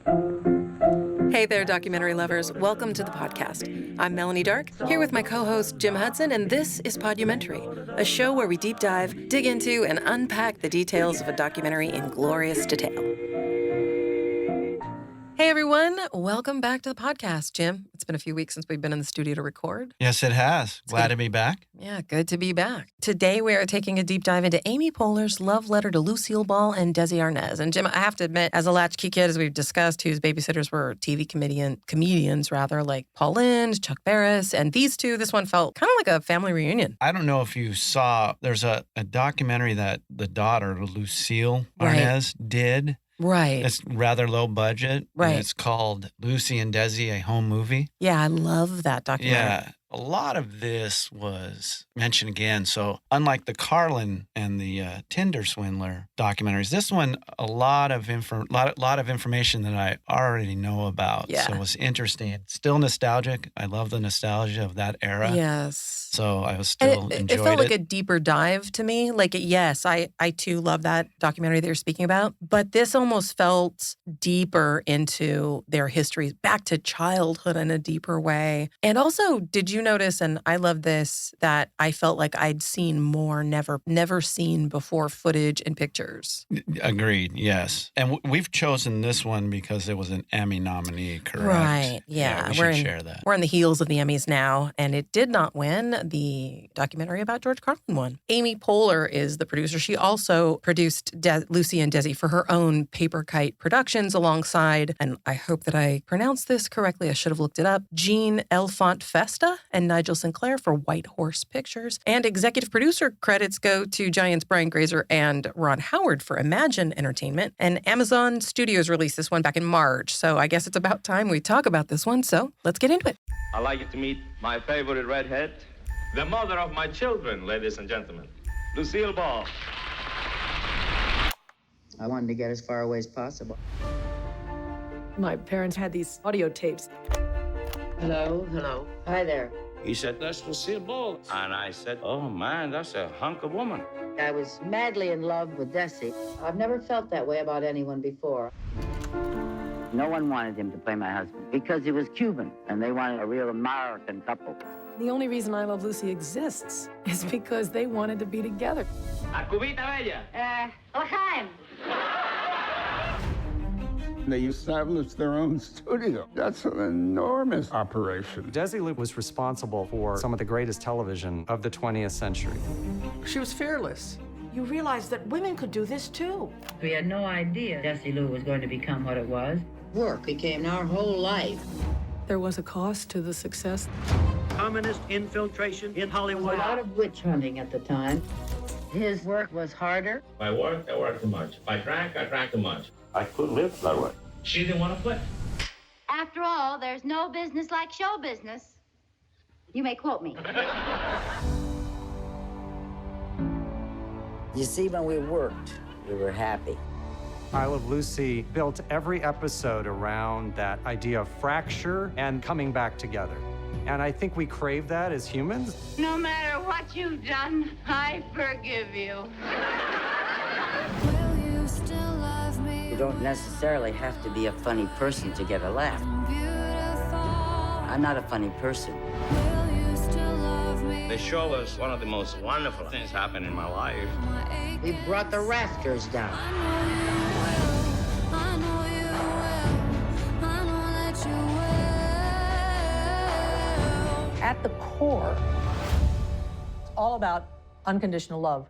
Hey there, documentary lovers. Welcome to the podcast. I'm Melanie Dark, here with my co-host Jim Hudson, and this is Podumentary, a show where we deep dive, dig into, and unpack the details of a documentary in glorious detail. Hey everyone, welcome back to the podcast, Jim. It's been a few weeks since we've been in the studio to record. Yes, it has. Glad to be back. Yeah, good to be back. Today we are taking a deep dive into Amy Poehler's love letter to Lucille Ball and Desi Arnaz. And Jim, I have to admit, as a latchkey kid, as we've discussed, whose babysitters were TV comedians like Paul Lynde, Chuck Barris, and these two, this one felt kind of like a family reunion. I don't know if you saw, there's a documentary that the daughter, Lucille Right. Arnaz, did. Right. It's rather low budget. Right. And it's called Lucy and Desi, a home movie. Yeah, I love that documentary. Yeah. A lot of this was mentioned again. So unlike the Carlin and the Tinder Swindler documentaries, this one, a lot of information that I already know about. Yeah. So it was interesting. Still nostalgic. I love the nostalgia of that era. Yes. So I was And still it enjoyed felt like a deeper dive to me. Yes, I too love that documentary that you're speaking about. But this almost felt deeper into their histories, back to childhood in a deeper way. And also, did you notice, and I love this, that I felt like I'd seen more never seen before footage and pictures. Agreed, yes. And we've chosen this one because it was an Emmy nominee, correct? Right, yeah. we should share that. We're in the heels of the Emmys now, and it did not win. The documentary about George Carlin won. Amy Poehler is the producer. She also produced Lucy and Desi for her own Paper Kite Productions alongside, and I hope that I pronounced this correctly, I should have looked it up, Jean Elfont Festa and Nigel Sinclair for White Horse Pictures. And executive producer credits go to Giants Brian Grazer and Ron Howard for Imagine Entertainment. And Amazon Studios released this one back in March. So I guess it's about time we talk about this one. So let's get into it. I'd like you to meet my favorite redhead, the mother of my children, ladies and gentlemen, Lucille Ball. I wanted to get as far away as possible. My parents had these audio tapes. Hello, hello. Hi there. He said, that's Lucille Ball. And I said, oh, man, that's a hunk of woman. I was madly in love with Desi. I've never felt that way about anyone before. No one wanted him to play my husband because he was Cuban, and they wanted a real American couple. The only reason I Love Lucy exists is because they wanted to be together. A Cubita Bella. L'chaim. They established their own studio. That's an enormous operation. Desi was responsible for some of the greatest television of the 20th century. She was fearless. You realized that women could do this too. We had no idea Desi Lou was going to become what it was. Work became our whole life. There was a cost to the success. Communist infiltration in A Hollywood. lot of witch hunting at the time. His work was harder. If I worked too much. If I drank too much. I couldn't live that way. She didn't want to quit. After all, there's no business like show business. You may quote me. You see, when we worked, we were happy. I Love Lucy built every episode around that idea of fracture and coming back together. And I think we crave that as humans. No matter what you've done, I forgive you. You don't necessarily have to be a funny person to get a laugh. I'm not a funny person. The show was one of the most wonderful things happened in my life. We brought the rafters down. At the core, it's all about unconditional love.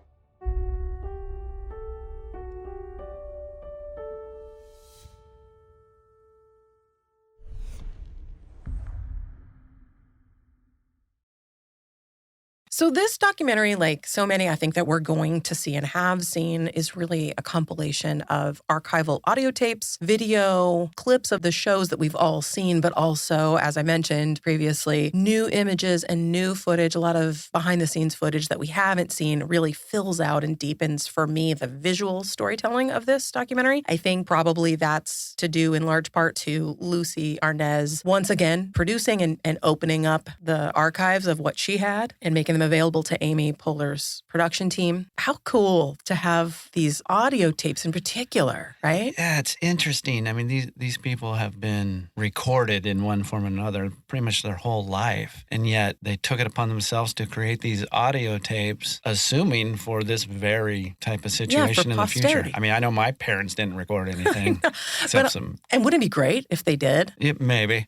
So this documentary, like so many I think that we're going to see and have seen, is really a compilation of archival audio tapes, video, clips of the shows that we've all seen, but also, as I mentioned previously, new images and new footage, a lot of behind-the-scenes footage that we haven't seen really fills out and deepens, for me, the visual storytelling of this documentary. I think probably that's to do in large part to Lucy Arnaz once again producing and opening up the archives of what she had and making them available to Amy Poehler's production team. How cool to have these audio tapes in particular, right? Yeah, it's interesting. I mean, these people have been recorded in one form or another pretty much their whole life. And yet they took it upon themselves to create these audio tapes, assuming for this very type of situation in the future. posterity. I mean, I know my parents didn't record anything except some. And wouldn't it be great if they did? Yeah, maybe.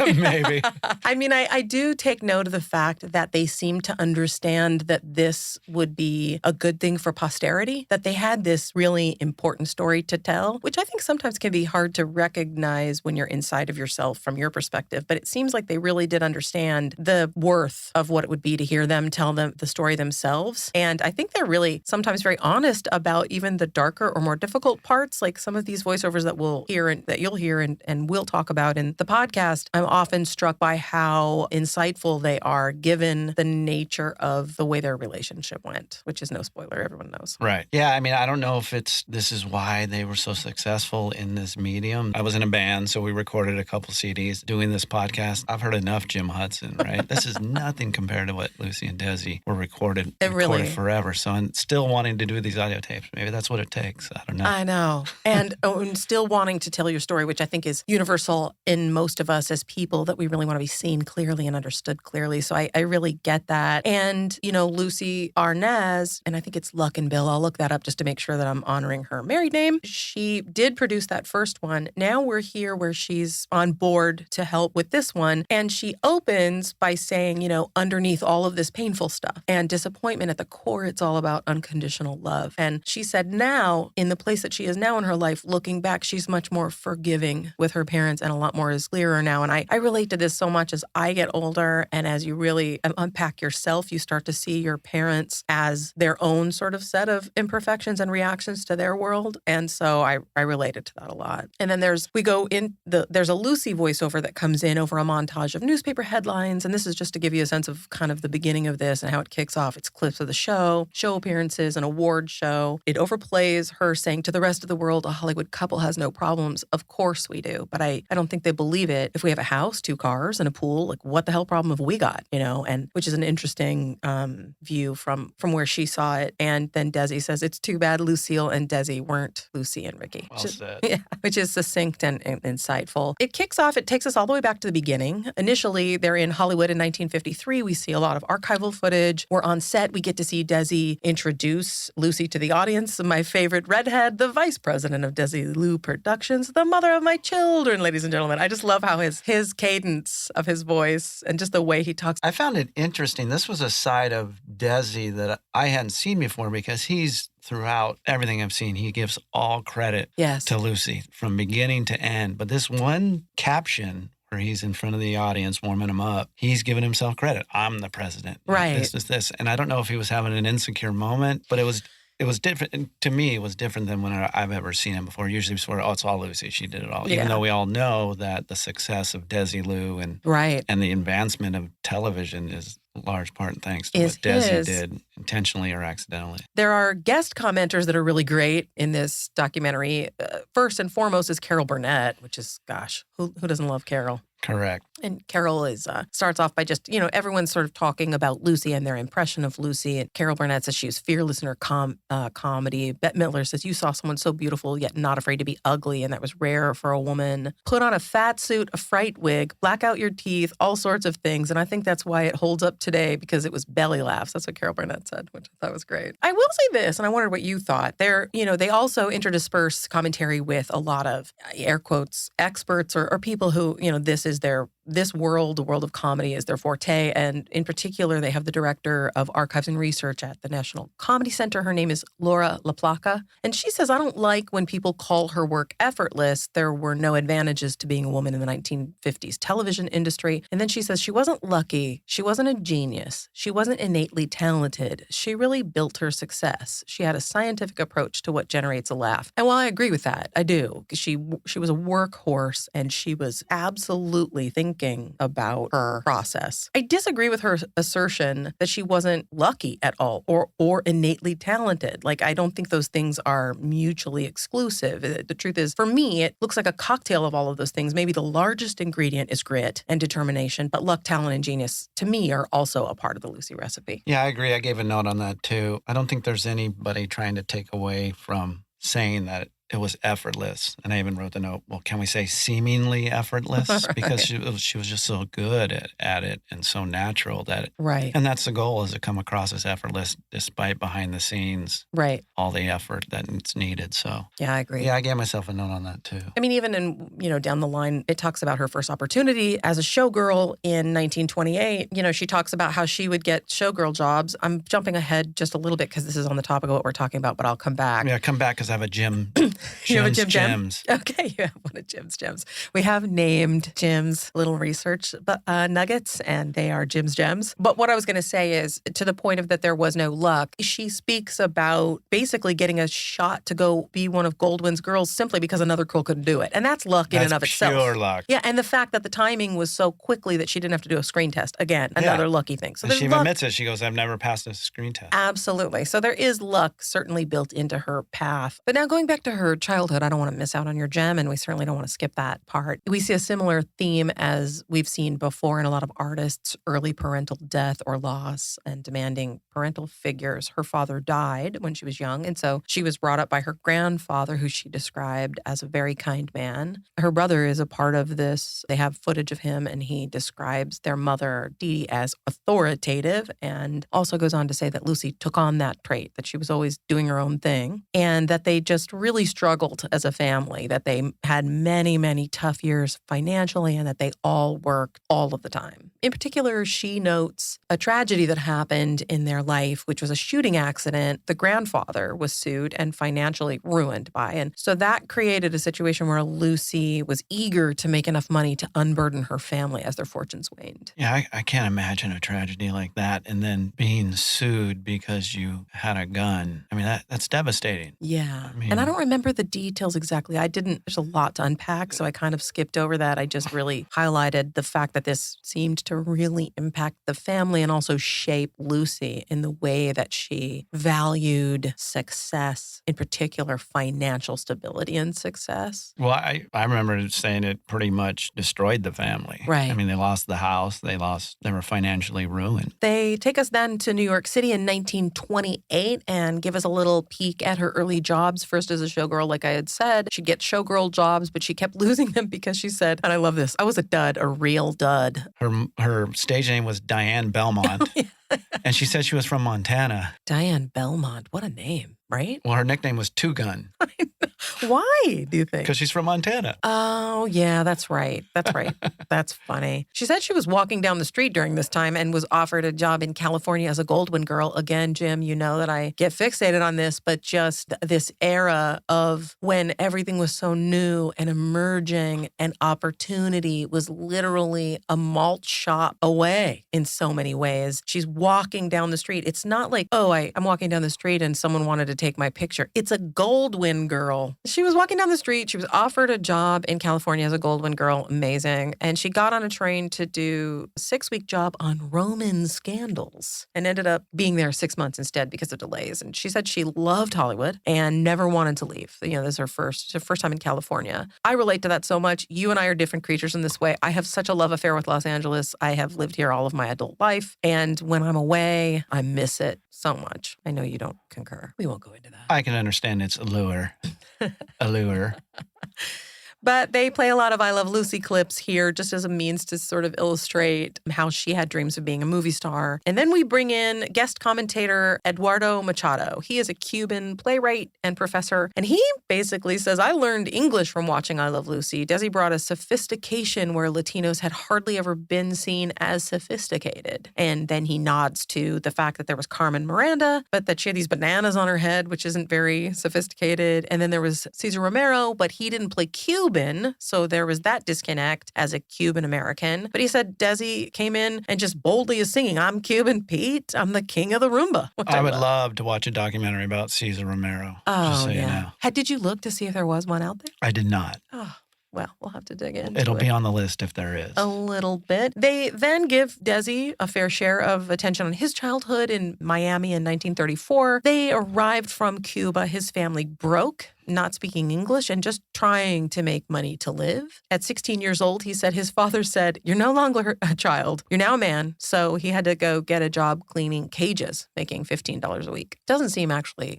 Maybe. I mean, I do take note of the fact that they seem to understand that this would be a good thing for posterity, that they had this really important story to tell, which I think sometimes can be hard to recognize when you're inside of yourself from your perspective. But it seems like they really did understand the worth of what it would be to hear them tell them the story themselves. And I think they're really sometimes very honest about even the darker or more difficult parts, like some of these voiceovers that we'll hear and that you'll hear and we'll talk about in the podcast. I'm often struck by how insightful they are given the nature of the way their relationship went, which is no spoiler. Everyone knows. Right. Yeah. I mean, I don't know if this is why they were so successful in this medium. I was in a band, so we recorded a couple CDs doing this podcast. I've heard enough Jim Hudson, right? This is nothing compared to what Lucy and Desi were recorded forever. So I'm still wanting to do these audio tapes. Maybe that's what it takes. I don't know. I know. And still wanting to tell your story, which I think is universal in most of us as people, that we really want to be seen clearly and understood clearly. So I really get that. And, Lucy Arnaz, and I think it's Luckinbill. I'll look that up just to make sure that I'm honoring her married name. She did produce that first one. Now we're here where she's on board to help with this one. And she opens by saying, underneath all of this painful stuff and disappointment at the core, it's all about unconditional love. And she said now, in the place that she is now in her life, looking back, she's much more forgiving with her parents and a lot more is clearer now. And I relate to this so much as I get older, and as you really unpack yourself, you start to see your parents as their own sort of set of imperfections and reactions to their world. And so I related to that a lot. And then there's a Lucy voiceover that comes in over a montage of newspaper headlines. And this is just to give you a sense of kind of the beginning of this and how it kicks off. It's clips of the show appearances, an award show. It overplays her saying to the rest of the world, a Hollywood couple has no problems. Of course we do. But I don't think they believe it. If we have a house, 2 cars, and a pool, like what the hell problem have we got? And which is an interesting view from where she saw it. And then Desi says, it's too bad Lucille and Desi weren't Lucy and Ricky. Well said. Yeah, which is succinct and insightful. It kicks off, it takes us all the way back to the beginning. Initially, they're in Hollywood in 1953. We see a lot of archival footage. We're on set. We get to see Desi introduce Lucy to the audience. My favorite redhead, the vice president of Desilu Productions, the mother of my children, ladies and gentlemen. I just love how his cadence of his voice and just the way he talks. I found it interesting. This was a side of Desi that I hadn't seen before because throughout everything I've seen, he gives all credit to Lucy from beginning to end. But this one caption where he's in front of the audience warming them up, he's giving himself credit. I'm the president. Right. This. And I don't know if he was having an insecure moment, but it was different. And to me, it was different than when I've ever seen him before. Usually it's all Lucy. She did it all. Yeah. Even though we all know that the success of Desilu and the advancement of television is large part thanks to what Desi did, intentionally or accidentally. There are guest commenters that are really great in this documentary. First and foremost is Carol Burnett, which is, gosh, who doesn't love Carol? Correct. And Carol starts off by just, everyone's sort of talking about Lucy and their impression of Lucy. And Carol Burnett says she was fearless in her comedy. Bette Midler says, you saw someone so beautiful yet not afraid to be ugly, and that was rare for a woman. Put on a fat suit, a fright wig, black out your teeth, all sorts of things. And I think that's why it holds up today, because it was belly laughs. That's what Carol Burnett said, which I thought was great. I will say this, and I wondered what you thought. They also interdisperse commentary with a lot of, air quotes, experts or people who, this world, the world of comedy, is their forte. And in particular, they have the director of archives and research at the National Comedy Center. Her name is Laura LaPlaca. And she says, I don't like when people call her work effortless. There were no advantages to being a woman in the 1950s television industry. And then she says she wasn't lucky. She wasn't a genius. She wasn't innately talented. She really built her success. She had a scientific approach to what generates a laugh. And while I agree with that, I do. She was a workhorse, and she was absolutely, things thinking about her process. I disagree with her assertion that she wasn't lucky at all or innately talented. Like, I don't think those things are mutually exclusive. The truth is, for me, it looks like a cocktail of all of those things. Maybe the largest ingredient is grit and determination, but luck, talent, and genius, to me, are also a part of the Lucy recipe. Yeah, I agree. I gave a note on that too. I don't think there's anybody trying to take away from saying that it was effortless. And I even wrote the note, well, can we say seemingly effortless? Right. Because she was just so good at it and so natural that Right. and that's the goal, is to come across as effortless despite behind the scenes, Right. all the effort that's needed. So Yeah, I agree. yeah, I gave myself a note on that too. I mean, even in, down the line, it talks about her first opportunity as a showgirl in 1928. She talks about how she would get showgirl jobs. I'm jumping ahead just a little bit because this is on the topic of what we're talking about, but I'll come back. Yeah, come back because I have a Jim. You have a Jim's Jim Gems. Okay, you have one of Jim's gems. We have named Jim's little research nuggets, and they are Jim's gems. But what I was going to say is, to the point of that there was no luck, she speaks about basically getting a shot to go be one of Goldwyn's girls simply because another girl couldn't do it. And that's luck in and of itself. Pure luck. Yeah, and the fact that the timing was so quickly that she didn't have to do a screen test. Again, another lucky thing. So And there's she luck. admits it. She goes, I've never passed a screen test. Absolutely. So there is luck certainly built into her path. But now going back to her childhood, I don't want to miss out on your gem, and we certainly don't want to skip that part. We see a similar theme as we've seen before in a lot of artists: early parental death or loss and demanding parental figures. Her father died when she was young, and so she was brought up by her grandfather, who she described as a very kind man. Her brother is a part of this. They have footage of him, and he describes their mother, Dee Dee, as authoritative, and also goes on to say that Lucy took on that trait, that she was always doing her own thing, and that they just really struggled as a family, that they had many, many tough years financially, and that they all worked all of the time. In particular, she notes a tragedy that happened in their life, which was a shooting accident. The grandfather was sued and financially ruined by. And so that created a situation where Lucy was eager to make enough money to unburden her family as their fortunes waned. Yeah, I can't imagine a tragedy like that and then being sued because you had a gun. I mean, that's devastating. Yeah. I mean- And I don't remember the details exactly. There's a lot to unpack, so I kind of skipped over that. I just really highlighted the fact that this seemed to really impact the family and also shape Lucy in the way that she valued success, in particular financial stability and success. Well, I remember saying it pretty much destroyed the family. Right. I mean, they lost the house. They were financially ruined. They take us then to New York City in 1928 and give us a little peek at her early jobs. First as a showgirl, like I had said, she'd get showgirl jobs, but she kept losing them because she said, and I love this, I was a dud, a real dud. Her stage name was Diane Belmont. And she said she was from Montana. Diane Belmont, what a name, right? Well, her nickname was Two Gun Why, do you think? because she's from Montana. Oh, yeah, that's right. That's right. That's funny. She said she was walking down the street during this time and was offered a job in California as a Goldwyn girl. Again, Jim, you know that I get fixated on this, but just this era of when everything was so new and emerging and opportunity was literally a malt shop away in so many ways. She's walking down the street. It's not like, oh, I'm walking down the street and someone wanted to take my picture. It's a Goldwyn girl. She was walking down the street. She was offered a job in California as a Goldwyn girl. Amazing. And she got on a train to do a 6-week job on Roman scandals and ended up being there 6 months instead because of delays. And she said she loved Hollywood and never wanted to leave. This is her first time in California. I relate to that so much. You and I are different creatures in this way. I have such a love affair with Los Angeles. I have lived here all of my adult life. And when I'm away, I miss it so much. I know you don't concur. We won't go into that. I can understand its allure. Allure. But they play a lot of I Love Lucy clips here just as a means to sort of illustrate how she had dreams of being a movie star. And then we bring in guest commentator Eduardo Machado. He is a Cuban playwright and professor. And he basically says, I learned English from watching I Love Lucy. Desi brought a sophistication where Latinos had hardly ever been seen as sophisticated. And then he nods to the fact that there was Carmen Miranda, but that she had these bananas on her head, which isn't very sophisticated. And then there was Cesar Romero, but he didn't play Cuban. So there was that disconnect as a Cuban American. But he said Desi came in and just boldly is singing, I'm Cuban Pete. I'm the king of the Rumba. Which I would love to watch a documentary about Cesar Romero. Oh, just so yeah. you know. Did you look to see if there was one out there? I did not. Oh, well, we'll have have to dig in. It'll be on the list if there is. A little bit. They then give Desi a fair share of attention on his childhood in Miami in 1934. They arrived from Cuba. His family broke, not speaking English and just trying to make money to live. At 16 years old, he said his father said, "You're no longer a child. You're now a man." So he had to go get a job cleaning cages, making $15 a week. Doesn't seem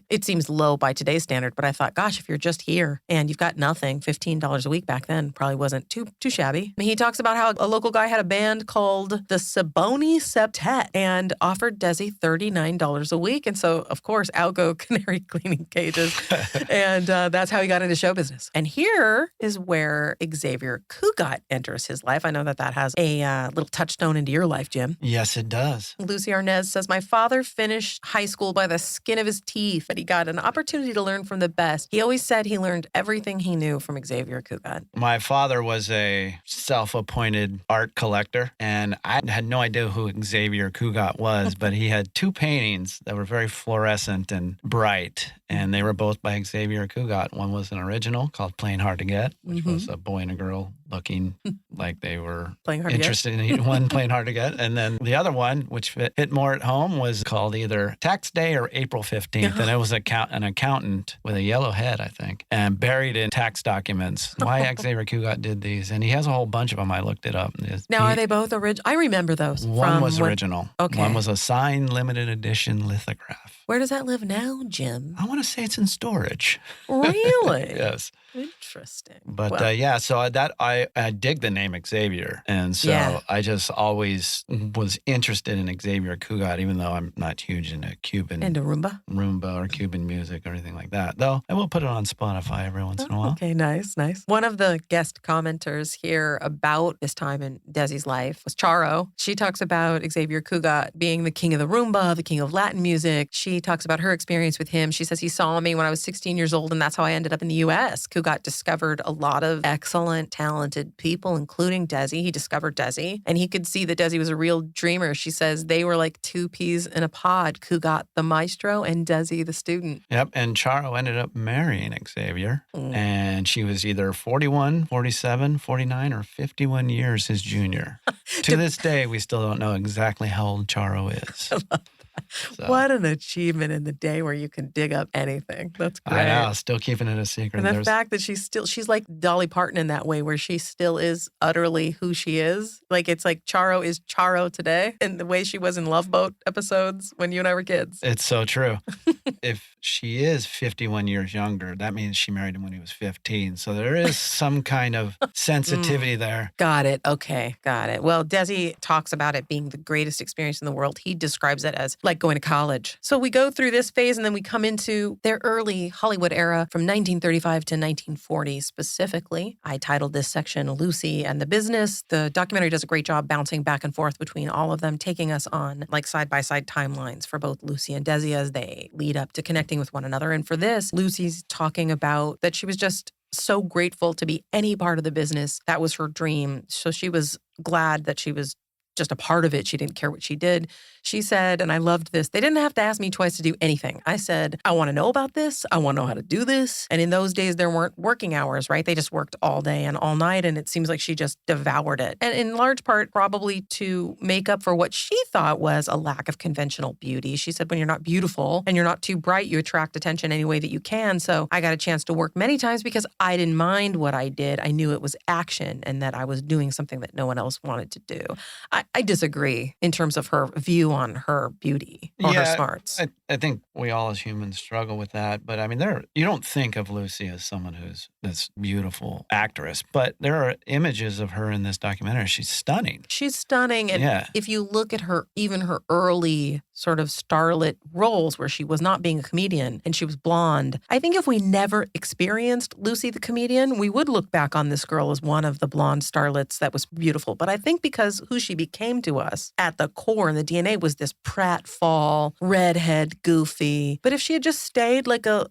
it seems low by today's standard, but I thought, gosh, if you're just here and you've got nothing, $15 a week back then probably wasn't too shabby. He talks about how a local guy had a band called the Siboney Septet and offered Desi $39 a week. And so, of course, out go Canary cleaning cages. And that's how he got into show business. And here is where Xavier Cugat enters his life. I know that has a little touchstone into your life, Jim. Yes, it does. Lucy Arnaz says, "My father finished high school by the skin of his teeth, but he got an opportunity to learn from the best. He always said he learned everything he knew from Xavier Cugat." My father was a self-appointed art collector, and I had no idea who Xavier Cugat was, but he had two paintings that were very fluorescent and bright, and they were both by Xavier Cugat. One was an original called Playing Hard to Get, which was a boy and a girl looking like they were interested in one playing hard to get. And then the other one, which hit more at home, was called either Tax Day or April 15th. And it was an accountant with a yellow head, I think, and buried in tax documents. Why Xavier Cugat did these. And he has a whole bunch of them. I looked it up. Now, are they both original? I remember those. One was original. Okay. One was a signed limited edition lithograph. Where does that live now, Jim? I want to say it's in storage. Really? Yes. Interesting. But so I dig the name Xavier. And so I just always was interested in Xavier Cugat, even though I'm not huge into Rumba or Cuban music or anything like that. Though I will put it on Spotify every once in a while. Okay, nice. One of the guest commenters here about this time in Desi's life was Charo. She talks about Xavier Cugat being the king of the rumba, the king of Latin music. She talks about her experience with him. She says he saw me when I was 16 years old, and that's how I ended up in the U.S. Cugat discovered a lot of excellent, talented people, including Desi. He discovered Desi, and he could see that Desi was a real dreamer. She says they were like two peas in a pod, Cugat the maestro and Desi the student. Yep, and Charo ended up marrying Xavier, and she was either 41, 47, 49, or 51 years his junior. To this day, we still don't know exactly how old Charo is. So. What an achievement in the day where you can dig up anything. That's great. I know, still keeping it a secret. And the fact that she's like Dolly Parton in that way, where she still is utterly who she is. Like, it's like Charo is Charo today, and the way she was in Love Boat episodes when you and I were kids. It's so true. If she is 51 years younger, that means she married him when he was 15. So there is some kind of sensitivity there. Got it. Okay. Got it. Well, Desi talks about it being the greatest experience in the world. He describes it as like going to college. So we go through this phase and then we come into their early Hollywood era from 1935 to 1940 specifically. I titled this section Lucy and the Business. The documentary does a great job bouncing back and forth between all of them, taking us on like side-by-side timelines for both Lucy and Desi as they lead up to connecting with one another. And for this, Lucy's talking about that she was just so grateful to be any part of the business. That was her dream. So she was glad that she was just a part of it. She didn't care what she did. She said, and I loved this, they didn't have to ask me twice to do anything. I said, I want to know about this. I want to know how to do this. And in those days, there weren't working hours, right? They just worked all day and all night. And it seems like she just devoured it. And in large part, probably to make up for what she thought was a lack of conventional beauty. She said, when you're not beautiful and you're not too bright, you attract attention any way that you can. So I got a chance to work many times because I didn't mind what I did. I knew it was action and that I was doing something that no one else wanted to do. I disagree in terms of her view on her beauty or her smarts. I think we all as humans struggle with that. But I mean, you don't think of Lucy as someone who's this beautiful actress, but there are images of her in this documentary. She's stunning. She's stunning. And if you look at her, even her early sort of starlet roles where she was not being a comedian and she was blonde, I think if we never experienced Lucy the comedian, we would look back on this girl as one of the blonde starlets that was beautiful. But I think because who she became to us at the core and the DNA was this pratfall, redhead, goofy. But if she had just stayed like a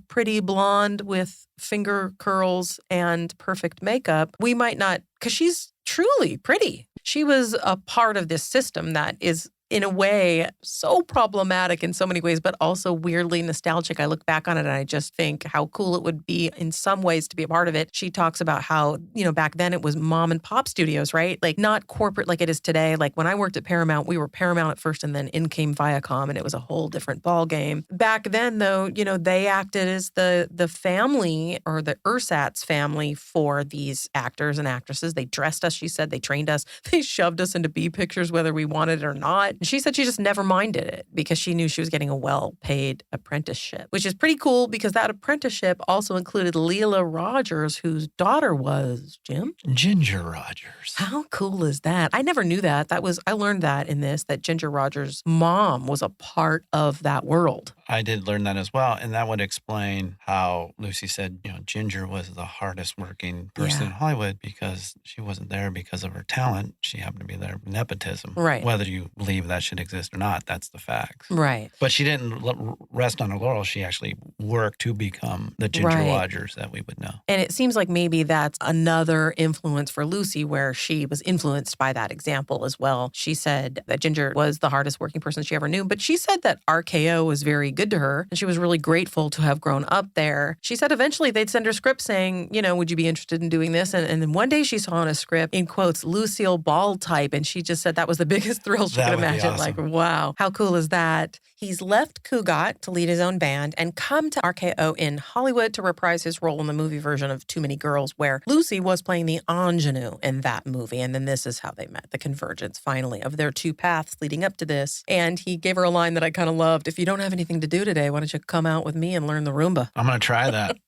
pretty blonde with finger curls and perfect makeup, we might not, because she's truly pretty. She was a part of this system that is in a way, so problematic in so many ways, but also weirdly nostalgic. I look back on it and I just think how cool it would be in some ways to be a part of it. She talks about how, back then it was mom and pop studios, right? Like not corporate like it is today. Like when I worked at Paramount, we were Paramount at first and then in came Viacom and it was a whole different ball game. Back then though, they acted as the family or the ersatz family for these actors and actresses. They dressed us, she said, they trained us, they shoved us into B pictures whether we wanted it or not. And she said she just never minded it because she knew she was getting a well-paid apprenticeship, which is pretty cool because that apprenticeship also included Leela Rogers, whose daughter was, Jim? Ginger Rogers. How cool is that? I never knew that. I learned that in this, that Ginger Rogers' mom was a part of that world. I did learn that as well. And that would explain how Lucy said, Ginger was the hardest working person in Hollywood because she wasn't there because of her talent. She happened to be there for nepotism. Right. Whether you believe that should exist or not, that's the facts. Right. But she didn't rest on her laurels. She actually worked to become the Ginger Rogers that we would know. And it seems like maybe that's another influence for Lucy where she was influenced by that example as well. She said that Ginger was the hardest working person she ever knew, but she said that RKO was very good to her and she was really grateful to have grown up there. She said eventually they'd send her scripts saying, would you be interested in doing this? And then one day she saw in a script, in quotes, Lucille Ball type, and she just said that was the biggest thrill she could imagine. Awesome. Like, wow, how cool is that? He's left Cugat to lead his own band and come to RKO in Hollywood to reprise his role in the movie version of Too Many Girls, where Lucy was playing the ingenue in that movie. And then this is how they met, the convergence, finally, of their two paths leading up to this. And he gave her a line that I kind of loved. If you don't have anything to do today, why don't you come out with me and learn the Roomba? I'm going to try that.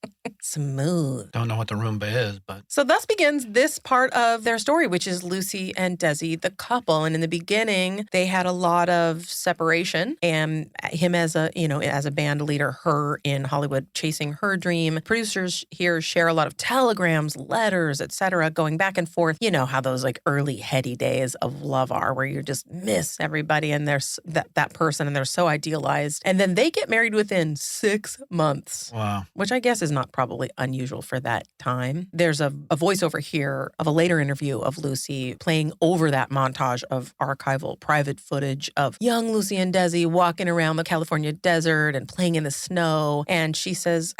Smooth. Don't know what the Roomba is, but... So thus begins this part of their story, which is Lucy and Desi, the couple. And in the beginning, they had a lot of separation and him as a band leader, her in Hollywood chasing her dream. Producers here share a lot of telegrams, letters, etc., going back and forth. You know how those like early heady days of love are, where you just miss everybody and there's that person and they're so idealized. And then they get married within 6 months. Wow. Which I guess is not probably unusual for that time. There's a voiceover here of a later interview of Lucy playing over that montage of archival private footage of young Lucy and Desi walking around the California desert and playing in the snow. And she says,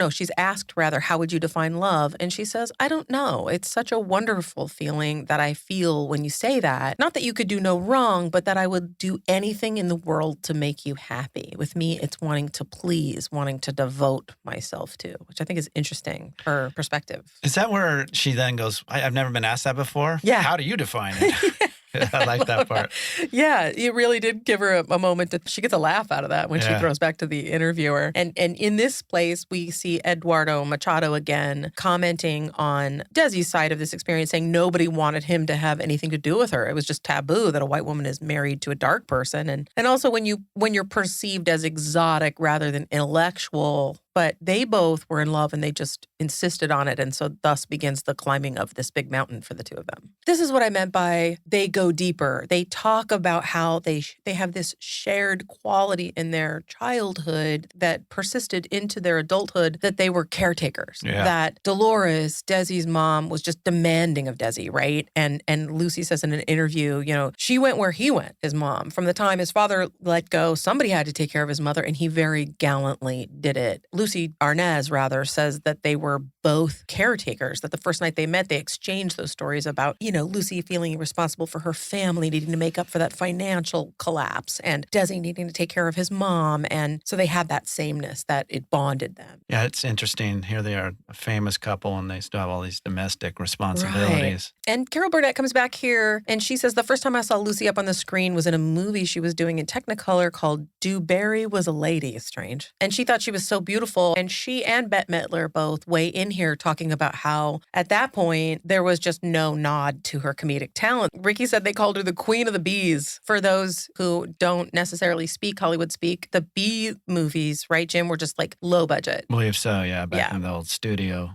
she's asked rather, how would you define love? And she says, I don't know. It's such a wonderful feeling that I feel when you say that. Not that you could do no wrong, but that I would do anything in the world to make you happy. With me, it's wanting to please, wanting to devote myself to, which I think is interesting, her perspective. Is that where she then goes, I've never been asked that before? Yeah. How do you define it? I like that part. Yeah, it really did give her a moment. She gets a laugh out of that when she throws back to the interviewer. And in this place, we see Eduardo Machado again commenting on Desi's side of this experience, saying nobody wanted him to have anything to do with her. It was just taboo that a white woman is married to a dark person. And also when you're perceived as exotic rather than intellectual. But they both were in love and they just insisted on it. And so thus begins the climbing of this big mountain for the two of them. This is what I meant by they go deeper. They talk about how they have this shared quality in their childhood that persisted into their adulthood, that they were caretakers. Yeah. That Dolores, Desi's mom, was just demanding of Desi, right? And Lucy says in an interview, she went where he went, his mom. From the time his father let go, somebody had to take care of his mother, and he very gallantly did it. Lucy Arnaz, rather, says that they were both caretakers, that the first night they met, they exchanged those stories about, Lucy feeling responsible for her family, needing to make up for that financial collapse, and Desi needing to take care of his mom. And so they had that sameness, that it bonded them. Yeah, it's interesting. Here they are, a famous couple, and they still have all these domestic responsibilities. Right. And Carol Burnett comes back here, and she says, the first time I saw Lucy up on the screen was in a movie she was doing in Technicolor called Dewberry Was a Lady. Strange. And she thought she was so beautiful. And she and Bette Midler both weigh in here talking about how at that point there was just no nod to her comedic talent. Ricky said they called her the Queen of the Bees. For those who don't necessarily speak Hollywood speak, the B movies, right, Jim, were just like low budget. I believe so, yeah. Back in the old studio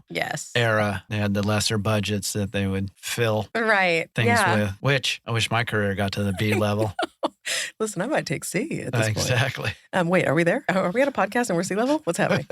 era, they had the lesser budgets that they would fill things with, which I wish my career got to the B level. Listen, I might take C at this point. Exactly. Wait, are we there? Are we at a podcast and we're sea level? What's happening?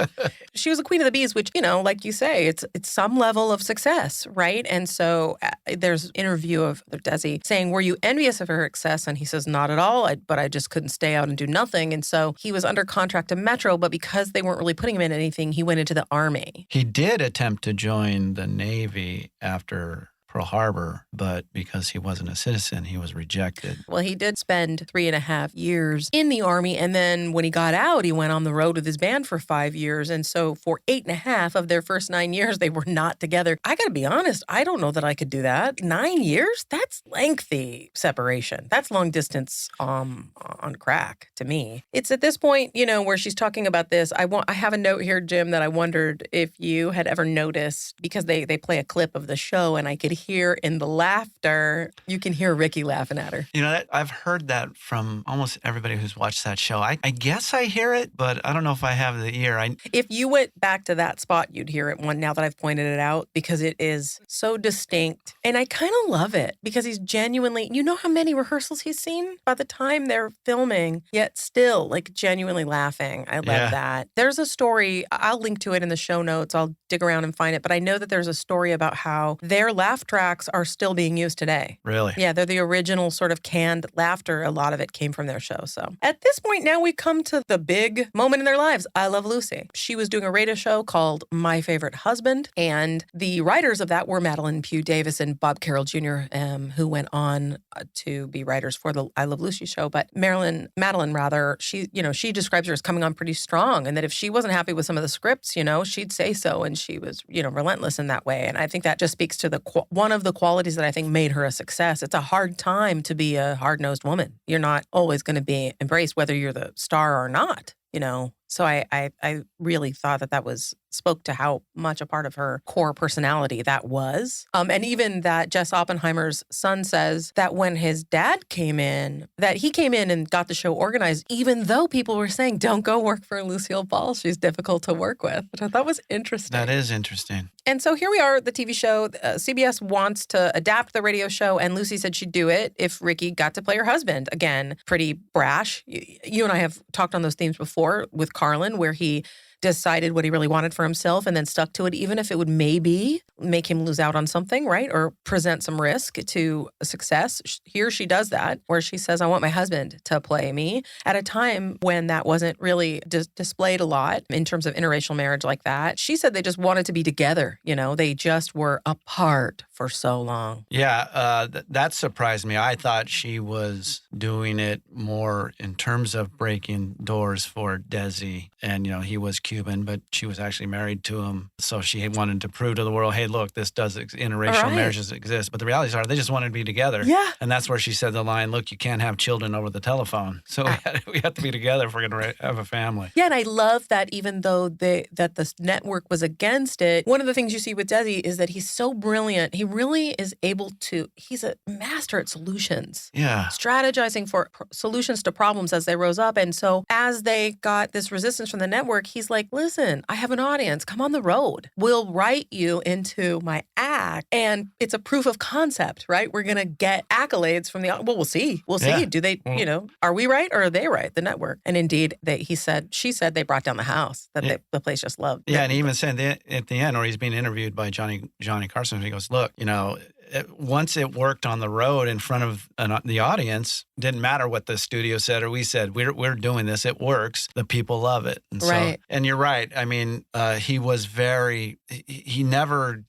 She was a queen of the bees, which, like you say, it's some level of success, right? And so there's an interview of Desi saying, were you envious of her success? And he says, not at all, but I just couldn't stay out and do nothing. And so he was under contract to Metro, but because they weren't really putting him in anything, he went into the Army. He did attempt to join the Navy after Pearl Harbor, but because he wasn't a citizen, he was rejected. Well, he did spend 3.5 years in the Army. And then when he got out, he went on the road with his band for 5 years. And so for 8.5 of their first 9 years, they were not together. I got to be honest, I don't know that I could do that. 9 years? That's lengthy separation. That's long distance on crack to me. It's at this point, where she's talking about this. I have a note here, Jim, that I wondered if you had ever noticed, because they play a clip of the show and I could hear in the laughter, you can hear Ricky laughing at her. I've heard that from almost everybody who's watched that show. I guess I hear it, but I don't know if I have the ear. If you went back to that spot, you'd hear it now that I've pointed it out, because it is so distinct. And I kind of love it because he's genuinely, how many rehearsals he's seen by the time they're filming, yet still genuinely laughing. I love that. There's a story, I'll link to it in the show notes. I'll dig around and find it. But I know that there's a story about how their laugh tracks are still being used today. Really? Yeah, they're the original sort of canned laughter. A lot of it came from their show. So at this point now we come to the big moment in their lives. I Love Lucy. She was doing a radio show called My Favorite Husband. And the writers of that were Madeline Pugh Davis and Bob Carroll Jr., who went on to be writers for the I Love Lucy show. But Madeline, she describes her as coming on pretty strong, and that if she wasn't happy with some of the scripts, she'd say so. And she was, relentless in that way. And I think that just speaks to one of the qualities that I think made her a success. It's a hard time to be a hard-nosed woman. You're not always going to be embraced, whether you're the star or not, So I really thought that spoke to how much a part of her core personality that was. And even that Jess Oppenheimer's son says that when his dad came in, that he came in and got the show organized, even though people were saying, don't go work for Lucille Ball. She's difficult to work with, which I thought was interesting. That is interesting. And so here we are, the TV show. CBS wants to adapt the radio show, and Lucy said she'd do it if Ricky got to play her husband. Again, pretty brash. You and I have talked on those themes before with Carlin, where he decided what he really wanted for himself and then stuck to it, even if it would maybe make him lose out on something, right? Or present some risk to success. Here she does that, where she says, I want my husband to play me, at a time when that wasn't really displayed a lot in terms of interracial marriage like that. She said they just wanted to be together. They just were apart for so long. Yeah, that surprised me. I thought she was doing it more in terms of breaking doors for Desi. And, he was Cuban, but she was actually married to him. So she wanted to prove to the world, hey, look, interracial marriages exist. But the realities are they just wanted to be together. Yeah. And that's where she said the line, look, you can't have children over the telephone. So we have to be together if we're going to have a family. Yeah, and I love that even though that the network was against it, one of the things you see with Desi is that he's so brilliant. He really is able to, he's a master at solutions. Yeah. Strategizing for solutions to problems as they rose up. And so as they got this resistance from the network, he's like, listen, I have an audience. Come on the road. We'll write you into my act. And it's a proof of concept, right? We're going to get accolades from the, well, we'll see. We'll see. Yeah. Do they, are we right or are they right? The network. And indeed, she said they brought down the house that the place just loved. Yeah. And he even said at the end, or he's being interviewed by Johnny Carson, he goes, look, once it worked on the road in front of the audience, didn't matter what the studio said or we said, we're doing this. It works. The people love it. And right. And you're right. I mean, he was he never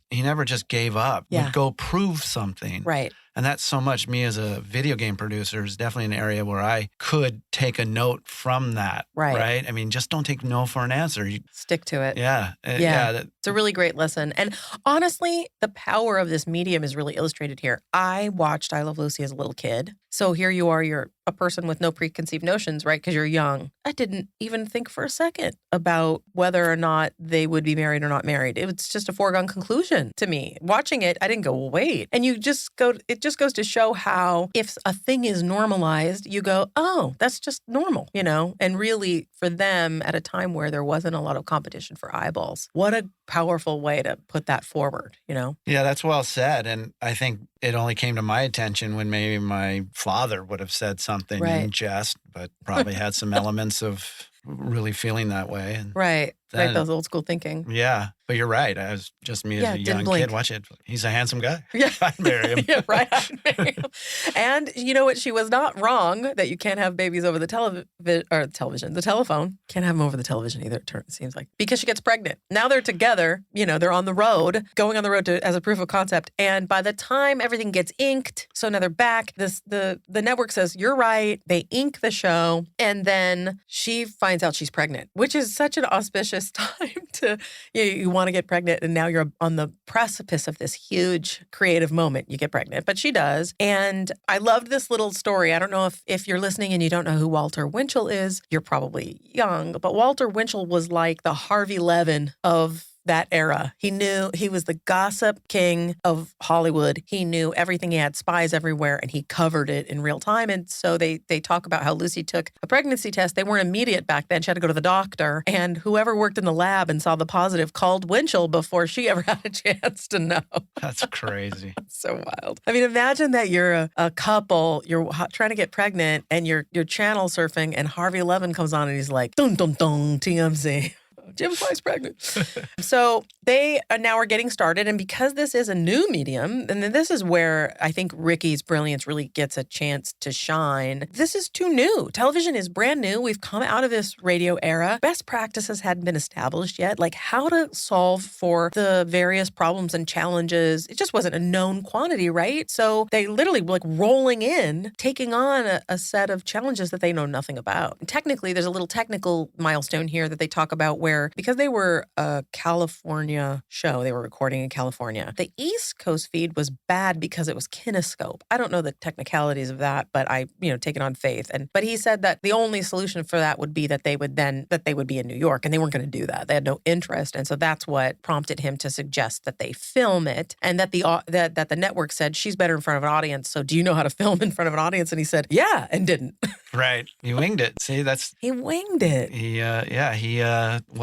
just gave up. Yeah. He'd go prove something. Right. And that's so much me as a video game producer is definitely an area where I could take a note from that. Right. I mean, just don't take no for an answer. Stick to it. Yeah. It's a really great lesson. And honestly, the power of this medium is really illustrated here. I watched I Love Lucy as a little kid. So here you are, you're a person with no preconceived notions, right? Because you're young. I didn't even think for a second about whether or not they would be married or not married. It was just a foregone conclusion to me. Watching it, I didn't go, well, wait. And it just goes to show how if a thing is normalized, you go, oh, that's just normal, And really for them at a time where there wasn't a lot of competition for eyeballs, what a powerful way to put that forward, Yeah, that's well said. And I think it only came to my attention when maybe my father would have said something something Right. in jest, but probably had some elements of really feeling that way. And Right. then- Right. Those old school thinking. yeah, but you're right. I was just me Yeah, as a didn't young blink. kid. Watch it. He's a handsome guy. Yeah. I'd marry him. Yeah, right. I'd marry him. And you know what? She was not wrong that you can't have babies over the the telephone. Can't have them over the television either, it seems like. Because she gets pregnant. Now they're together. They're on the road, going on the road as a proof of concept. And by the time everything gets inked, so now they're back, the network says, you're right. They ink the show. And then she finds out she's pregnant, which is such an auspicious time to, you want to get pregnant. And now you're on the precipice of this huge creative moment. You get pregnant, but she does. And I loved this little story. I don't know if you're listening and you don't know who Walter Winchell is, you're probably young, but Walter Winchell was like the Harvey Levin of that era. He was the gossip king of Hollywood. He knew everything. He had spies everywhere and he covered it in real time. And so they talk about how Lucy took a pregnancy test. They weren't immediate back then. She had to go to the doctor. And whoever worked in the lab and saw the positive called Winchell before she ever had a chance to know. That's crazy. So wild. I mean, imagine that you're a couple, you're trying to get pregnant and you're channel surfing and Harvey Levin comes on and he's like, dun, dun, dun, TMZ. Jim Fly's pregnant. So they now are getting started. And because this is a new medium, and this is where I think Ricky's brilliance really gets a chance to shine. This is too new. Television is brand new. We've come out of this radio era. Best practices hadn't been established yet. Like how to solve for the various problems and challenges. It just wasn't a known quantity, right? So they literally were like rolling in, taking on a set of challenges that they know nothing about. And technically, there's a little technical milestone here that they talk about where because they were a California show, they were recording in California, the East Coast feed was bad because it was kinescope. I don't know the technicalities of that, but I, take it on faith. But he said that the only solution for that would be that they would be in New York, and they weren't going to do that. They had no interest. And so that's what prompted him to suggest that they film it, and that the network said, she's better in front of an audience. So do you know how to film in front of an audience? And he said, yeah, and didn't. Right. He winged it. See, he winged it. He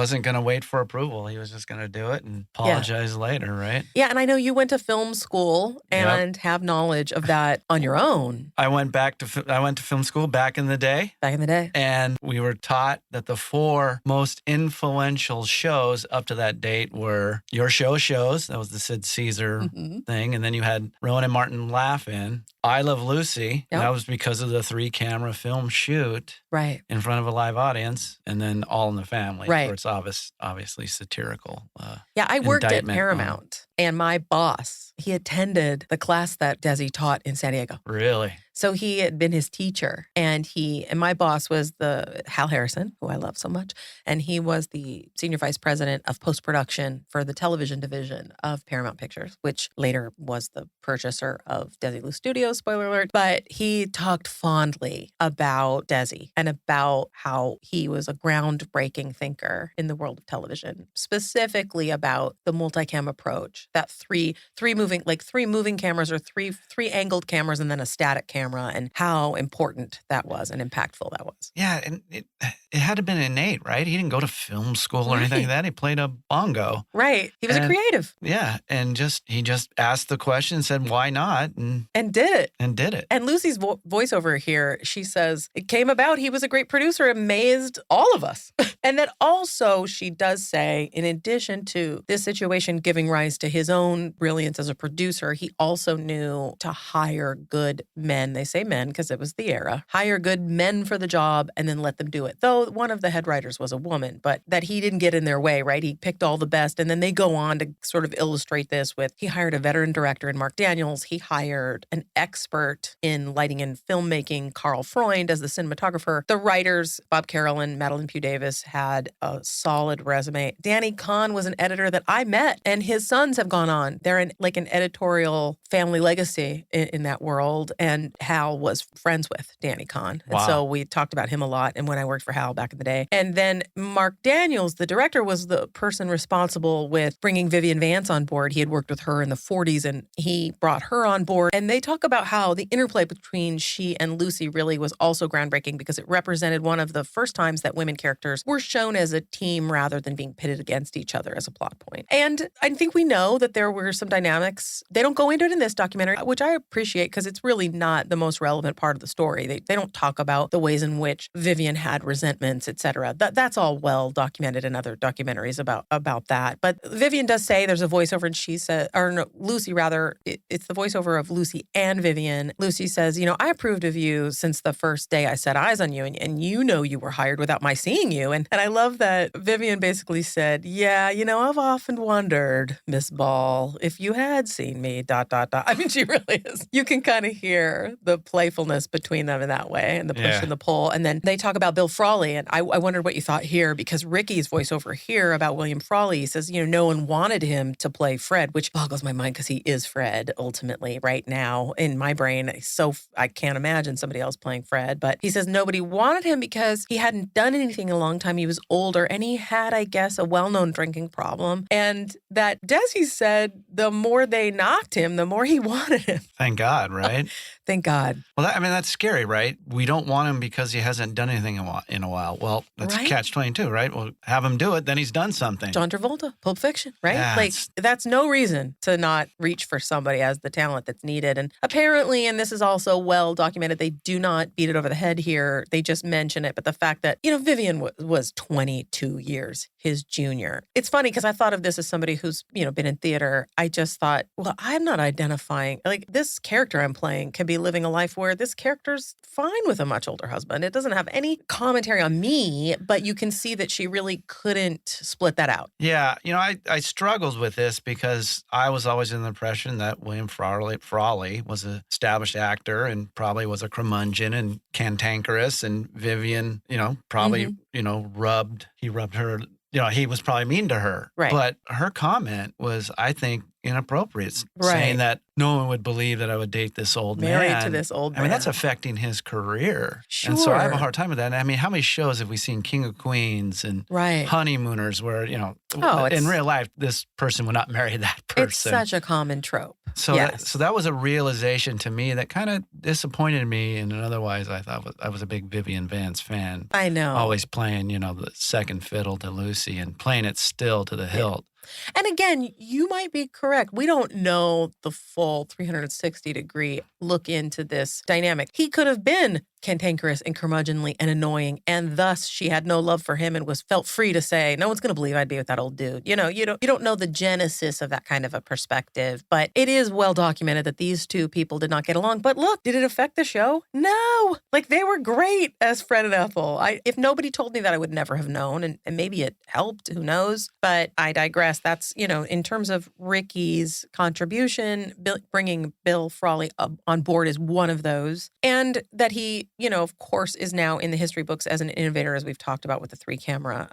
wasn't going to wait for approval. He was just going to do it and apologize later, right? Yeah, and I know you went to film school and have knowledge of that on your own. I went to film school back in the day. Back in the day. And we were taught that the 4 most influential shows up to that date were Your Shows. That was the Sid Caesar thing. And then you had Rowan and Martin Laugh-In. I Love Lucy. Yep. That was because of the 3-camera film shoot in front of a live audience. And then All in the Family, where it's obviously satirical. I worked at indictment Paramount, and my boss, he attended the class that Desi taught in San Diego. Really? So he had been his teacher, and my boss was the Hal Harrison, who I love so much, and he was the senior vice president of post-production for the television division of Paramount Pictures, which later was the purchaser of Desilu Studios, spoiler alert. But he talked fondly about Desi and about how he was a groundbreaking thinker in the world of television, specifically about the multicam approach, that three moving cameras or three angled cameras and then a static camera, and how important that was and impactful that was. Yeah, and it had to have been innate, right? He didn't go to film school or anything like that. He played a bongo. Right. He was a creative. Yeah, and he just asked the question and said, why not? And did it. And did it. And Lucy's voiceover here, she says, it came about, he was a great producer, amazed all of us. And that also, she does say, in addition to this situation giving rise to his own brilliance as a producer, he also knew to hire good men. They say men because it was the era. Hire good men for the job and then let them do it. Though one of the head writers was a woman, but that he didn't get in their way, right? He picked all the best. And then they go on to sort of illustrate this with, he hired a veteran director in Mark Daniels. He hired an expert in lighting and filmmaking, Carl Freund, as the cinematographer. The writers, Bob Carroll and Madeline Pugh Davis, had a solid resume. Danny Kahn was an editor that I met, and his sons have gone on. They're an editorial family legacy in that world. And Hal was friends with Danny Kahn. And so we talked about him a lot. And when I worked for Hal back in the day. And then Mark Daniels, the director, was the person responsible with bringing Vivian Vance on board. He had worked with her in the 40s and he brought her on board. And they talk about how the interplay between she and Lucy really was also groundbreaking because it represented one of the first times that women characters were shown as a team rather than being pitted against each other as a plot point. And I think we know know that there were some dynamics. They don't go into it in this documentary, which I appreciate because it's really not the most relevant part of the story. They don't talk about the ways in which Vivian had resentments, et cetera. That's all well documented in other documentaries about that. But Vivian does say there's a voiceover, and she said, or no, Lucy rather, it's the voiceover of Lucy and Vivian. Lucy says, I approved of you since the first day I set eyes on you, and you know you were hired without my seeing you. And I love that Vivian basically said, yeah, I've often wondered, Miss Ball, if you had seen me, ... I mean, she really is. You can kind of hear the playfulness between them in that way, and the push and the pull. And then they talk about Bill Frawley, and I wondered what you thought here, because Ricky's voiceover here about William Frawley says, no one wanted him to play Fred, which boggles my mind because he is Fred ultimately right now in my brain. So I can't imagine somebody else playing Fred. But he says nobody wanted him because he hadn't done anything in a long time. He was older, and he had, I guess, a well-known drinking problem. And that Desi said the more they knocked him, the more he wanted him. Thank God, right? Thank God. Well, that's scary, right? We don't want him because he hasn't done anything in a while. Well, that's right? Catch-22, right? Well, have him do it, then he's done something. John Travolta, Pulp Fiction, right? Yeah, that's no reason to not reach for somebody as the talent that's needed. And apparently, and this is also well documented, they do not beat it over the head here. They just mention it. But the fact that, Vivian was 22 years his junior. It's funny because I thought of this as somebody who's, been in theater. I just thought, well, I'm not identifying, this character I'm playing can be living a life where this character's fine with a much older husband. It doesn't have any commentary on me, but you can see that she really couldn't split that out. Yeah. I struggled with this because I was always in the impression that William Frawley was an established actor and probably was a curmudgeon and cantankerous, and Vivian, probably, he rubbed her, he was probably mean to her. Right. But her comment was, I think, inappropriate, saying that no one would believe that I would date this old man. Married to this old man. That's affecting his career. Sure. And so I have a hard time with that. How many shows have we seen King of Queens and Honeymooners where, in real life, this person would not marry that person. It's such a common trope. So, that was a realization to me that kind of disappointed me. And otherwise, I thought I was a big Vivian Vance fan. I know. Always playing, the second fiddle to Lucy and playing it still to the hilt. And again, you might be correct. We don't know the full 360-degree look into this dynamic. He could have been cantankerous and curmudgeonly and annoying, and thus she had no love for him and felt free to say, no one's going to believe I'd be with that old dude. You don't know the genesis of that kind of a perspective, but it is well documented that these two people did not get along. But look, did it affect the show? No. They were great as Fred and Ethel. If nobody told me that, I would never have known, and maybe it helped, who knows? But I digress. That's, in terms of Ricky's contribution, bringing Bill Frawley on board is one of those. And that he, of course, is now in the history books as an innovator, as we've talked about with the three-camera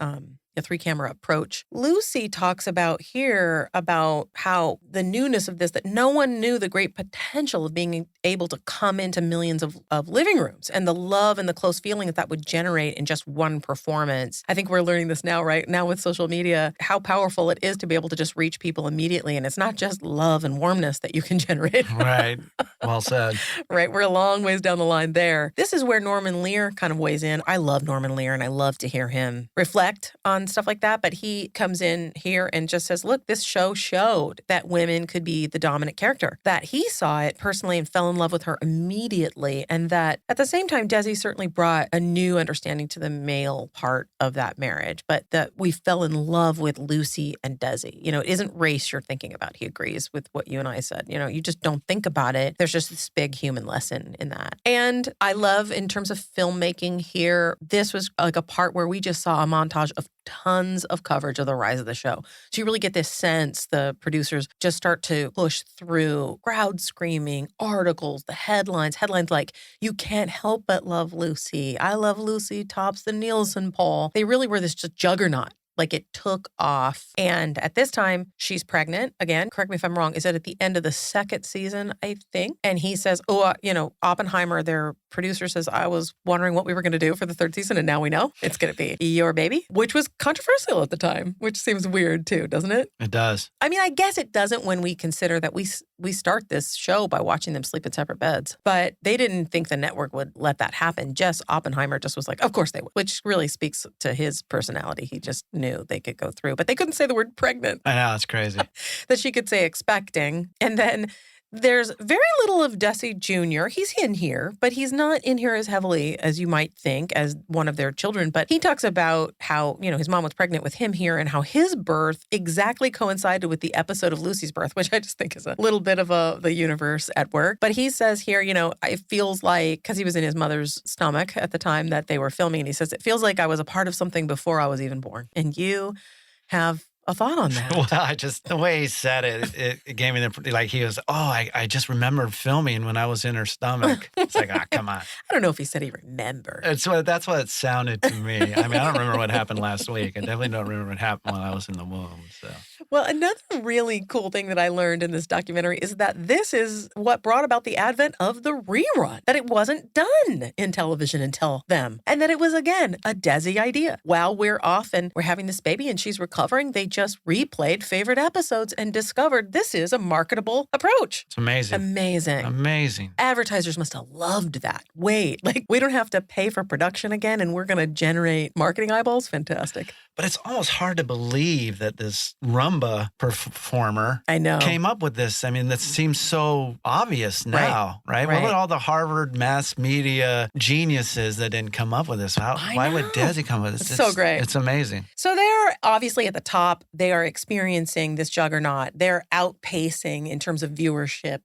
approach. Lucy talks about here about how the newness of this, that no one knew the great potential of being able to come into millions of living rooms and the love and the close feeling that would generate in just one performance. I think we're learning this now, right? Now with social media, how powerful it is to be able to just reach people immediately. And it's not just love and warmness that you can generate. Right. Well said. Right. We're a long ways down the line there. This is where Norman Lear kind of weighs in. I love Norman Lear, and I love to hear him reflect on stuff like that. But he comes in here and just says, look, this show showed that women could be the dominant character, that he saw it personally and fell in love with her immediately. And that at the same time, Desi certainly brought a new understanding to the male part of that marriage, but that we fell in love with Lucy and Desi. It isn't race you're thinking about. He agrees with what you and I said. You just don't think about it. There's just this big human lesson in that. And I love, in terms of filmmaking here, this was like a part where we just saw a montage of tons of coverage of the rise of the show. So you really get this sense the producers just start to push through crowd screaming, articles, the headlines like, you can't help but love Lucy. I love Lucy tops the Nielsen poll. They really were this just juggernaut. It took off. And at this time, she's pregnant. Again, correct me if I'm wrong. Is it at the end of the second season, I think? And he says, Oppenheimer, they're producer says, I was wondering what we were going to do for the third season, and now we know it's going to be your baby, which was controversial at the time, which seems weird too, doesn't it? It does. I mean, I guess it doesn't when we consider that we start this show by watching them sleep in separate beds. But they didn't think the network would let that happen. Jess Oppenheimer just was like, of course they would, which really speaks to his personality. He just knew they could go through. But they couldn't say the word pregnant. I know, it's crazy. That she could say expecting. And then there's very little of Desi Jr. He's in here, but he's not in here as heavily as you might think as one of their children. But he talks about how, his mom was pregnant with him here and how his birth exactly coincided with the episode of Lucy's birth, which I just think is a little bit of the universe at work. But he says here, it feels like, because he was in his mother's stomach at the time that they were filming, and he says, it feels like I was a part of something before I was even born. And you have a thought on that? Well, the way he said it gave me he was, I just remembered filming when I was in her stomach. It's like, come on. I don't know if he said he remembered. That's what it sounded to me. I mean, I don't remember what happened last week. I definitely don't remember what happened when I was in the womb. So. Well, another really cool thing that I learned in this documentary is that this is what brought about the advent of the rerun, that it wasn't done in television until them, and that it was, again, a Desi idea. While we're off and we're having this baby and she's recovering, they just replayed favorite episodes and discovered this is a marketable approach. It's amazing. Amazing. Advertisers must have loved that. Wait, we don't have to pay for production again and we're going to generate marketing eyeballs? Fantastic. But it's almost hard to believe that this rumba performer came up with this. I mean, that seems so obvious now, right? What about all the Harvard mass media geniuses that didn't come up with this? Why would Desi come up with this? It's so great. It's amazing. So they're obviously at the top. They are experiencing this juggernaut. They're outpacing in terms of viewership.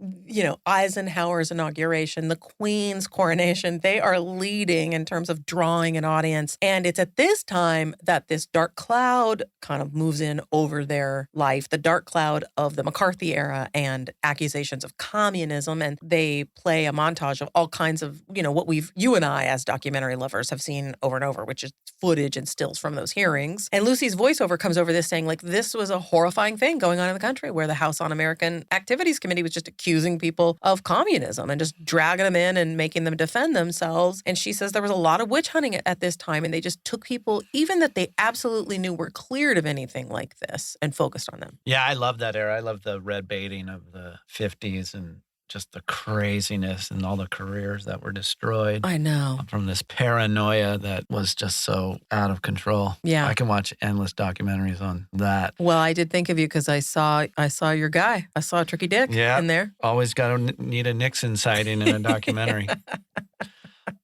Eisenhower's inauguration, the Queen's coronation. They are leading in terms of drawing an audience. And it's at this time that this dark cloud kind of moves in over their life, the dark cloud of the McCarthy era and accusations of communism. And they play a montage of all kinds of, what you and I as documentary lovers have seen over and over, which is footage and stills from those hearings. And Lucy's voiceover comes over this saying, this was a horrifying thing going on in the country where the House Un-American Activities Committee was just accusing people of communism and just dragging them in and making them defend themselves. And she says there was a lot of witch hunting at this time, and they just took people, even that they absolutely knew were cleared of anything like this, and focused on them. Yeah, I love that era. I love the red baiting of the 50s and just the craziness and all the careers that were destroyed. I know. From this paranoia that was just so out of control. Yeah. I can watch endless documentaries on that. Well, I did think of you because I saw your guy. I saw Tricky Dick in there. Always got to need a Nixon sighting in a documentary.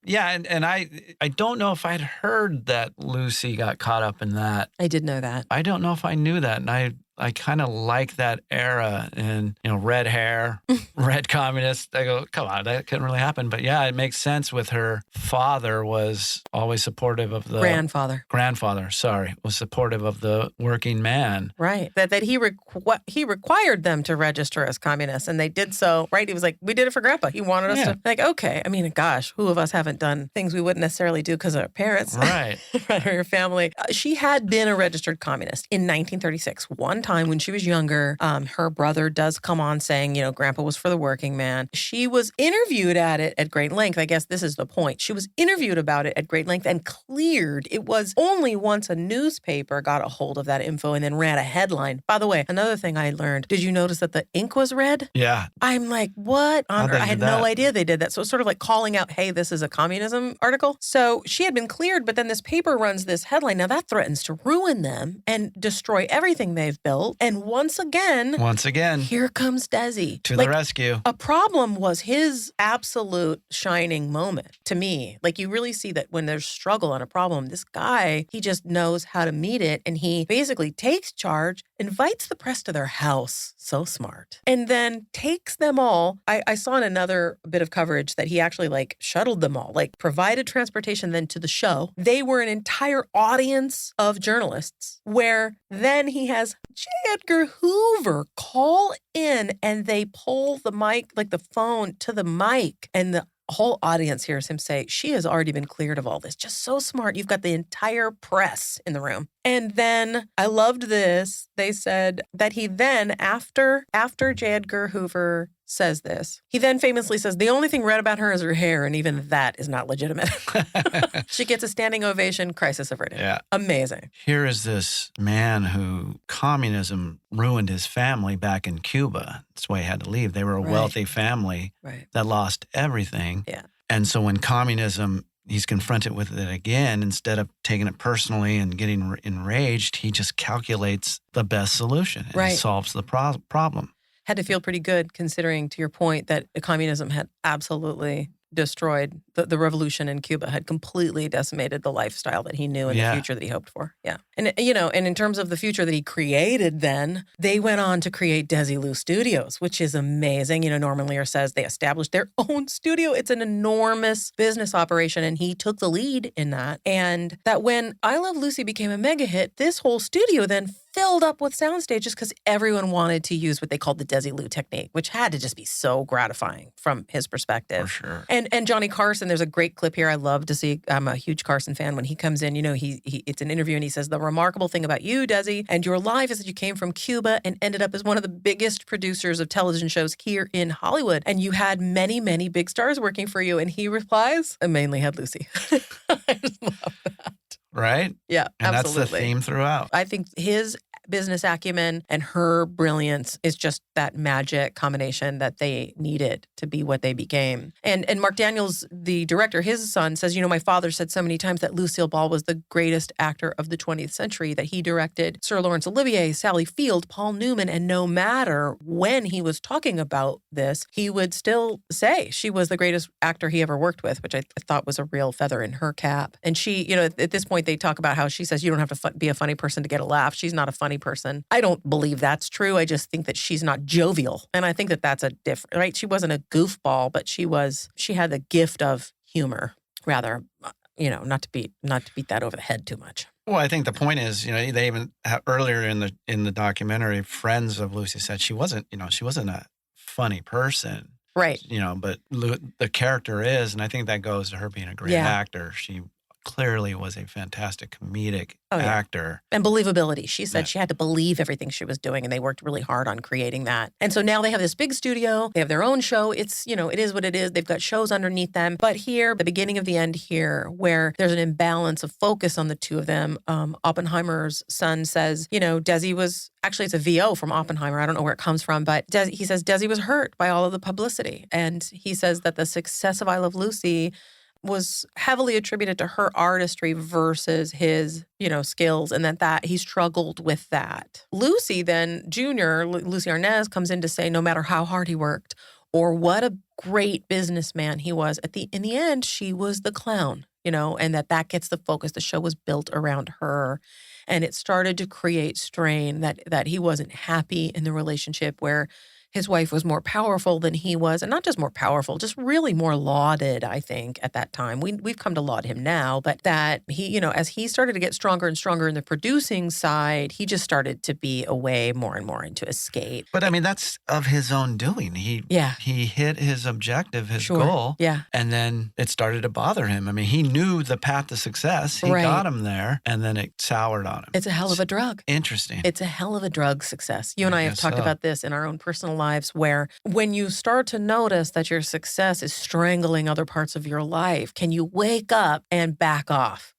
Yeah, and I don't know if I'd heard that Lucy got caught up in that. I did know that. I don't know if I knew that, and I kind of like that era and, red hair, red communist. I go, come on, that couldn't really happen. But yeah, it makes sense with her father was always supportive of the... Grandfather, sorry, was supportive of the working man. Right. That he required them to register as communists, and they did so, right? He was like, we did it for Grandpa. He wanted us to, okay. I mean, gosh, who of us haven't done things we wouldn't necessarily do because of our parents? Right. Or your family. She had been a registered communist in 1936. One time when she was younger, her brother does come on saying, Grandpa was for the working man. She was interviewed at it at great length. I guess this is the point. She was interviewed about it at great length and cleared. It was only once a newspaper got a hold of that info and then ran a headline. By the way, another thing I learned, did you notice that the ink was red? Yeah. I'm like, what? I had no idea they did that. So it's sort of like calling out, hey, this is a communism article. So she had been cleared, but then this paper runs this headline. Now that threatens to ruin them and destroy everything they've built. And once again, here comes Desi. To the rescue. A problem was his absolute shining moment to me. You really see that when there's struggle on a problem, this guy, he just knows how to meet it. And he basically takes charge, invites the press to their house. So smart. And then takes them all. I saw in another bit of coverage that he actually shuttled them all, provided transportation then to the show. They were an entire audience of journalists where then he has J. Edgar Hoover call in and they pull the mic, the phone to the mic, and the whole audience hears him say, she has already been cleared of all this. Just so smart. You've got the entire press in the room. And then I loved this. They said that he then, after J. Edgar Hoover says this. He then famously says, the only thing red about her is her hair, and even that is not legitimate. She gets a standing ovation, crisis averted. Yeah. Amazing. Here is this man who communism ruined his family back in Cuba. That's why he had to leave. They were a Right. wealthy family Right. that lost everything. Yeah. And so when communism, he's confronted with it again, instead of taking it personally and getting enraged, he just calculates the best solution and Right. solves the problem. Had to feel pretty good considering, to your point, that communism had absolutely destroyed the revolution in Cuba, had completely decimated the lifestyle that he knew and Yeah. the future that he hoped for. Yeah. And, and in terms of the future that he created then, they went on to create Desilu Studios, which is amazing. Norman Lear says they established their own studio. It's an enormous business operation, and he took the lead in that. And that when I Love Lucy became a mega hit, this whole studio then filled up with sound stages because everyone wanted to use what they called the Desilu technique, which had to just be so gratifying from his perspective. For sure. And Johnny Carson, there's a great clip here I love to see. I'm a huge Carson fan. When he comes in, it's an interview, and he says, the remarkable thing about you, Desi, and your life is that you came from Cuba and ended up as one of the biggest producers of television shows here in Hollywood. And you had many, many big stars working for you. And he replies, I mainly had Lucy. I just love that. Right? Yeah, And absolutely. that's the theme throughout. I think his business acumen and her brilliance is just that magic combination that they needed to be what they became. And Mark Daniels, the director, his son, says, my father said so many times that Lucille Ball was the greatest actor of the 20th century, that he directed Sir Laurence Olivier, Sally Field, Paul Newman, and no matter when he was talking about this, he would still say she was the greatest actor he ever worked with, which I thought was a real feather in her cap. And she, at this point, they talk about how she says, you don't have to be a funny person to get a laugh. She's not a funny person. I don't believe that's true. I just think that she's not jovial. And I think that that's a different, right? She wasn't a goofball, but she had the gift of humor, rather, not to beat that over the head too much. Well, I think the point is, they even earlier in the documentary, friends of Lucy said she wasn't a funny person. Right. But the character is, and I think that goes to her being a great actor. She clearly was a fantastic comedic actor. And believability. She said Yeah. she had to believe everything she was doing, and they worked really hard on creating that. And so now they have this big studio. They have their own show. It's, it is what it is. They've got shows underneath them. But here, the beginning of the end here, where there's an imbalance of focus on the two of them, Oppenheimer's son says, Desi was, actually it's a VO from Oppenheimer. I don't know where it comes from, but he says Desi was hurt by all of the publicity. And he says that the success of I Love Lucy was heavily attributed to her artistry versus his, skills, and that he struggled with that. Lucy then, Junior, Lucy Arnaz, comes in to say no matter how hard he worked or what a great businessman he was, in the end, she was the clown, and that gets the focus. The show was built around her, and it started to create strain that he wasn't happy in the relationship where his wife was more powerful than he was, and not just more powerful, just really more lauded, I think, at that time. We've come to laud him now, but that he, as he started to get stronger and stronger in the producing side, he just started to be away more and more into escape. But I mean, that's of his own doing. He hit his objective, his goal. Yeah. And then it started to bother him. I mean, he knew the path to success. He got him there, and then it soured on him. It's a hell of a drug. Interesting. It's a hell of a drug, success. You and I have talked so. about this in our own personal lives, where when you start to notice that your success is strangling other parts of your life, can you wake up and back off?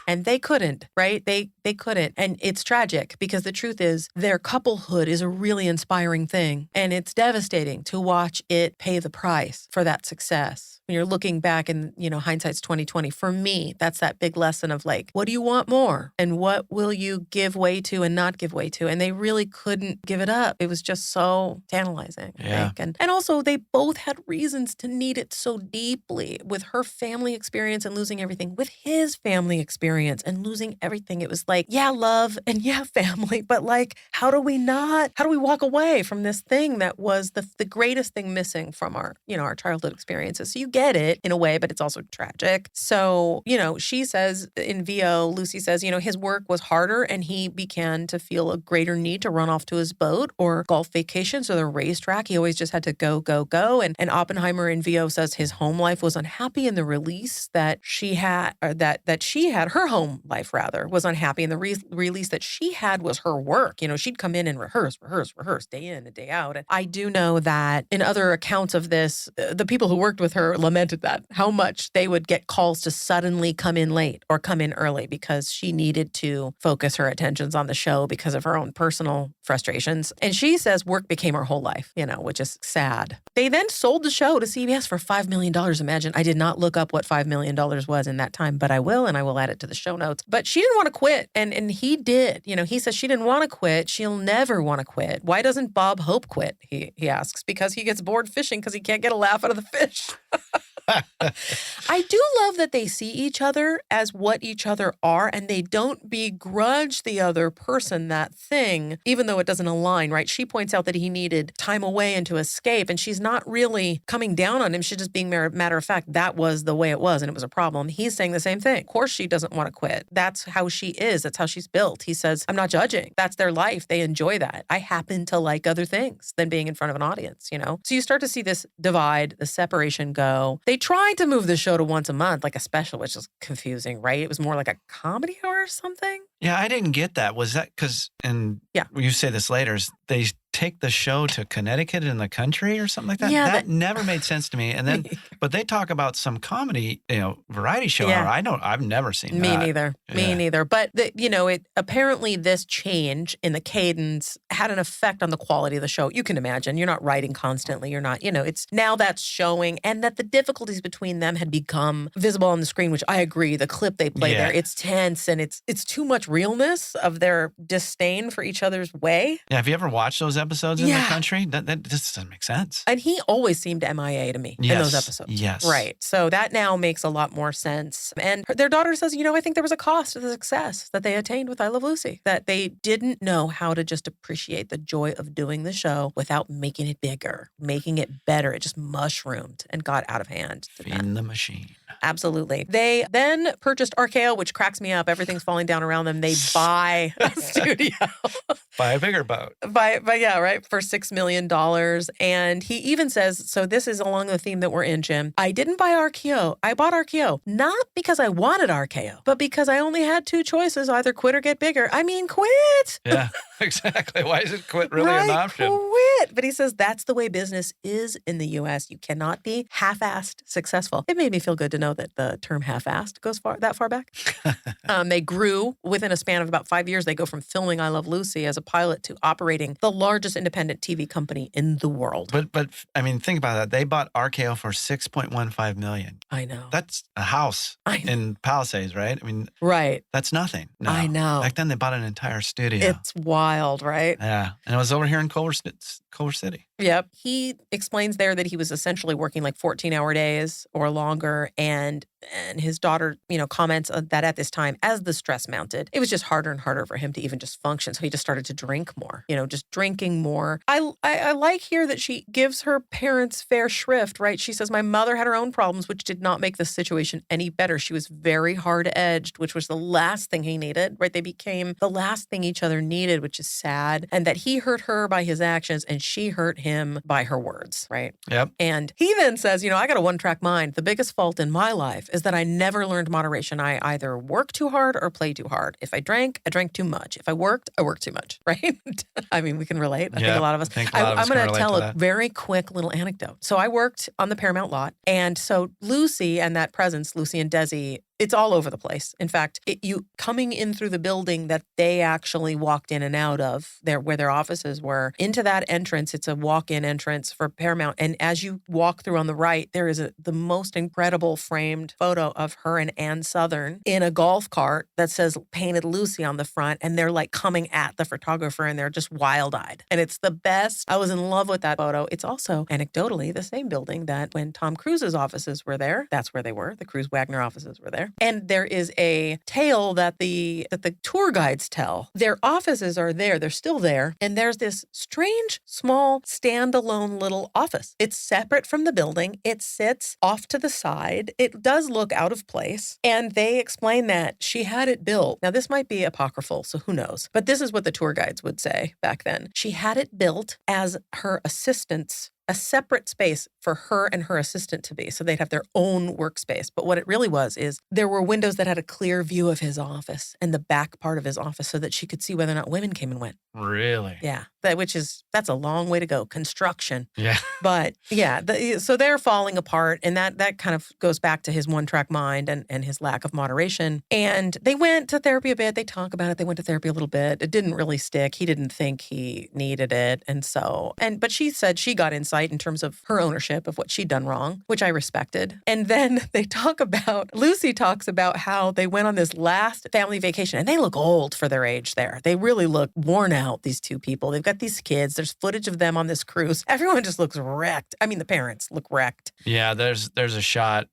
And they couldn't, right? They couldn't. And it's tragic because the truth is their couplehood is a really inspiring thing. And it's devastating to watch it pay the price for that success. When you're looking back and, hindsight's 20/20. For me, that's that big lesson of what do you want more? And what will you give way to and not give way to? And they really couldn't give it up. It was just so tantalizing, I think. And also they both had reasons to need it so deeply, with her family experience and losing everything, with his family experience and losing everything. It was love and family, but how do we walk away from this thing that was the greatest thing missing from our, our childhood experiences? So you get it in a way, but it's also tragic. So, she says in VO, Lucy says, his work was harder and he began to feel a greater need to run off to his boat or golf vacations or the racetrack. He always just had to go, go, go. And Oppenheimer in VO says his home life was unhappy, and the release that she had, that she had, her home life rather, was unhappy. And the release that she had was her work. You know, she'd come in and rehearse, day in and day out. And I do know that in other accounts of this, the people who worked with her lamented that, how much they would get calls to suddenly come in late or come in early because she needed to focus her attentions on the show because of her own personal frustrations. And she says work became her whole life, you know, which is sad. They then sold the show to CBS for $5 million. Imagine, I did not look up what $5 million was in that time, but I will, and I will add it to the show notes. But she didn't want to quit, and he did. You know, he says she didn't want to quit. She'll never want to quit. Why doesn't Bob Hope quit, he asks. Because he gets bored fishing because he can't get a laugh out of the fish. I do love that they see each other as what each other are, and they don't begrudge the other person that thing, even though it doesn't align, right? She points out that he needed time away and to escape, and she's not really coming down on him. She's just being matter of fact, that was the way it was, and it was a problem. He's saying the same thing. Of course she doesn't want to quit. That's how she is. That's how she's built. He says, I'm not judging. That's their life. They enjoy that. I happen to like other things than being in front of an audience, you know? So you start to see this divide, the separation go. They tried to move the show to once a month, like a special, which is confusing, right? It was more like a comedy hour or something. Yeah, I didn't get that. Was that because, and yeah, you say this later, they take the show to Connecticut in the country or something like that? Yeah, that never made sense to me. And then, but they talk about some comedy, you know, variety show. Yeah. I've never seen Me that. neither. Yeah. Me neither. But, you know, it apparently this change in the cadence had an effect on the quality of the show. You can imagine. You're not writing constantly. You're not, you know, it's now that's showing, and that the difficulties between them had become visible on the screen, which I agree. The clip they play there, it's tense, and it's too much realness of their disdain for each other's way. Yeah, have you ever watched those episodes in the country? That just doesn't make sense. And he always seemed MIA to me in those episodes. Yes. Right. So that now makes a lot more sense. And their daughter says, you know, I think there was a cost to the success that they attained with I Love Lucy, that they didn't know how to just appreciate the joy of doing the show without making it bigger, making it better. It just mushroomed and got out of hand. Feeding the machine. Absolutely. They then purchased RKO, which cracks me up. Everything's falling down around them. They buy a studio. Buy a bigger boat. Yeah, right, for $6 million. And he even says, so this is along the theme that we're in, Jim. I didn't buy RKO. I bought RKO, not because I wanted RKO, but because I only had two choices, either quit or get bigger. I mean, quit. Yeah, exactly. Why is it quit really an option? Quit. But he says that's the way business is in the U.S. You cannot be half-assed successful. It made me feel good to know that the term half-assed goes that far back. They grew within a span of about 5 years. They go from filming I Love Lucy as a pilot to operating the largest independent TV company in the world. But I mean, think about that. They bought RKO for $6.15 million. I know. That's a house in Palisades, right? I mean, right. That's nothing. No. I know. Back then, they bought an entire studio. It's wild, right? Yeah, and it was over here in Culver City. Yep. He explains there that he was essentially working like 14-hour days or longer, and his daughter, you know, comments that at this time, as the stress mounted, it was just harder and harder for him to even just function. So he just started to drink more, you know, just drinking more. I like here that she gives her parents fair shrift, right? She says, my mother had her own problems, which did not make the situation any better. She was very hard-edged, which was the last thing he needed, right? They became the last thing each other needed, which is sad. And that he hurt her by his actions and she hurt him by her words, right? Yep. And he then says, you know, I got a one-track mind. The biggest fault in my life is that I never learned moderation. I either work too hard or play too hard. If I drank too much. If I worked too much, right? I mean, we can relate. I think a lot of us. I'm going to tell a very quick little anecdote. So I worked on the Paramount lot. And so Lucy and that presence, Lucy and Desi, it's all over the place. In fact, you coming in through the building that they actually walked in and out of, where their offices were, into that entrance, it's a walk-in entrance for Paramount. And as you walk through on the right, there is the most incredible framed photo of her and Ann Southern in a golf cart that says Painted Lucy on the front. And they're like coming at the photographer and they're just wild-eyed. And it's the best. I was in love with that photo. It's also anecdotally the same building that when Tom Cruise's offices were there, that's where they were. The Cruise Wagner offices were there. And there is a tale that the tour guides tell. Their offices are there. They're still there. And there's this strange, small, standalone little office. It's separate from the building. It sits off to the side. It does look out of place. And they explain that she had it built. Now, this might be apocryphal, so who knows? But this is what the tour guides would say back then. She had it built as her assistant's a separate space for her and her assistant to be. So they'd have their own workspace. But what it really was is there were windows that had a clear view of his office and the back part of his office so that she could see whether or not women came and went. Really? Yeah. That's a long way to go. Construction. Yeah. But yeah, so they're falling apart. And that kind of goes back to his one-track mind and his lack of moderation. And they went to therapy a bit. They talk about it. They went to therapy a little bit. It didn't really stick. He didn't think he needed it. But she said she got insight in terms of her ownership of what she'd done wrong, which I respected. And then Lucy talks about how they went on this last family vacation and they look old for their age there. They really look worn out, these two people. They've got these kids. There's footage of them on this cruise. Everyone just looks wrecked. I mean, the parents look wrecked. Yeah, there's a shot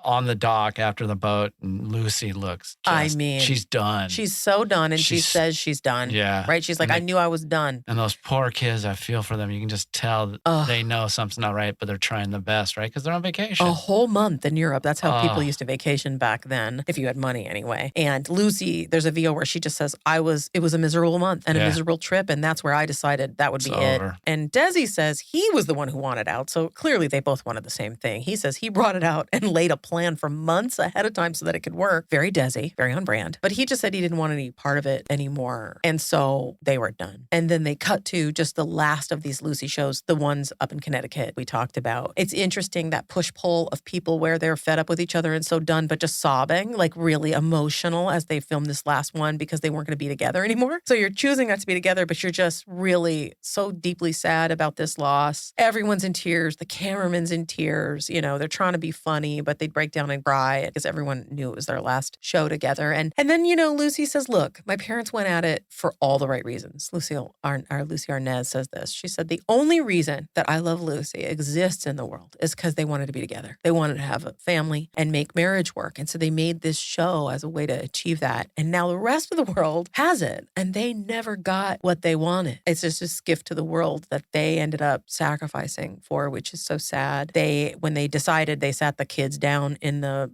on the dock after the boat, and Lucy looks she's done. She's so done, and she says she's done. Yeah. Right? She's like, I knew I was done. And those poor kids, I feel for them. You can just tell they know something's not right, but they're trying the best, right? Because they're on vacation. A whole month in Europe. That's how people used to vacation back then, if you had money anyway. And Lucy, there's a VO where she just says, it was a miserable month and a miserable trip, and that's where I decided that would be it. And Desi says he was the one who wanted out, so clearly they both wanted the same thing. He says he brought it out and laid a plan for months ahead of time so that it could work. Very Desi, very on brand. But he just said he didn't want any part of it anymore. And so they were done. And then they cut to just the last of these Lucy shows, the ones up in Connecticut we talked about. It's interesting, that push-pull of people where they're fed up with each other and so done, but just sobbing, like really emotional as they filmed this last one because they weren't going to be together anymore. So you're choosing not to be together, but you're just really so deeply sad about this loss. Everyone's in tears. The cameraman's in tears. You know, they're trying to be funny, but they'd break down and cry because everyone knew it was their last show together. And then, you know, Lucy says, look, my parents went at it for all the right reasons. Lucy Arnaz says this. She said, the only reason that I Love Lucy exists in the world is because they wanted to be together. They wanted to have a family and make marriage work. And so they made this show as a way to achieve that. And now the rest of the world has it. And they never got what they wanted. It's just this gift to the world that they ended up sacrificing for, which is so sad. When they decided, they sat the kids down in the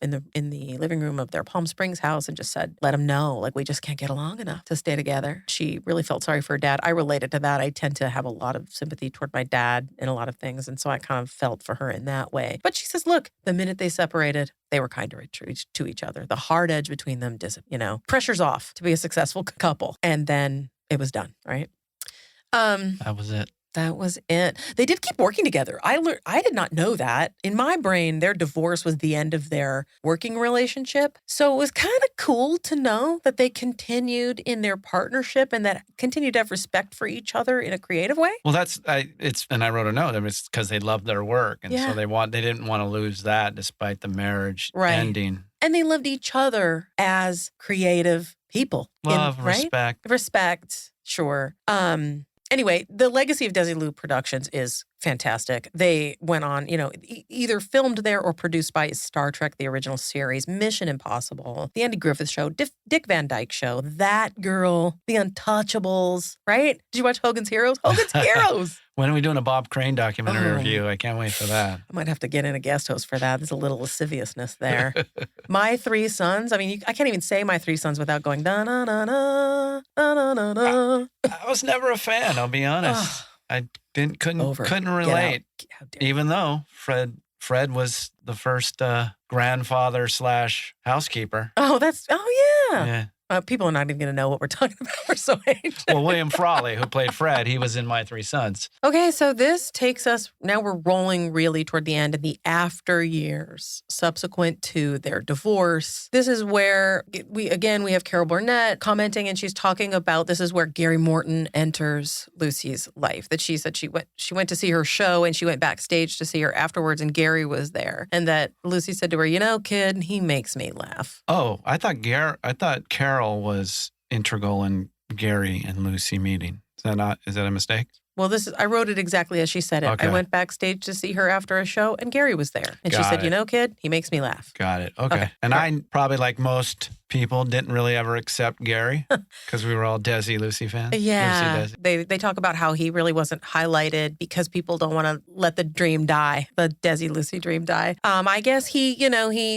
living room of their Palm Springs house and just said, let them know, like, we just can't get along enough to stay together. She really felt sorry for her dad. I related to that. I tend to have a lot of sympathy toward my dad in a lot of things. And so I kind of felt for her in that way. But she says, look, the minute they separated, they were kinder to each other. The hard edge between them, pressure's off to be a successful couple. And then it was done, right? That was it. That was it. They did keep working together. I did not know that. In my brain, their divorce was the end of their working relationship. So it was kind of cool to know that they continued in their partnership and that continued to have respect for each other in a creative way. Well, and I wrote a note. It's because they loved their work, and so they didn't want to lose that despite the marriage ending. And they loved each other as creative people. Love, Respect, sure. Anyway, the legacy of Desilu Productions is fantastic. They went on, either filmed there or produced by Star Trek, the original series, Mission Impossible, The Andy Griffith Show, Dick Van Dyke Show, That Girl, The Untouchables, right? Did you watch Hogan's Heroes? Hogan's Heroes! When are we doing a Bob Crane documentary review? I can't wait for that. I might have to get in a guest host for that. There's a little lasciviousness there. My Three Sons. I mean, I can't even say My Three Sons without going da-na-na-na, da-na-na-na. I was never a fan, I'll be honest. I couldn't relate. Even though Fred was the first grandfather / housekeeper. Yeah. People are not even going to know what we're talking about. We're so ancient. Well, William Frawley, who played Fred, he was in My Three Sons. Okay, so this takes us, now we're rolling really toward the end of the after years subsequent to their divorce. This is where we have Carol Burnett commenting, and she's talking about this is where Gary Morton enters Lucy's life. That she said she went to see her show and she went backstage to see her afterwards, and Gary was there. And that Lucy said to her, kid, he makes me laugh. Oh, I thought Carol was integral in Gary and Lucy meeting. Is that a mistake? Well, I wrote it exactly as she said it. Okay. I went backstage to see her after a show, and Gary was there. And she said, kid, he makes me laugh. Got it. Okay. And I probably, like most people didn't really ever accept Gary because we were all Desi Lucy fans. Yeah. Lucy Desi. They talk about how he really wasn't highlighted because people don't want to let the dream die, the Desi Lucy dream die. I guess he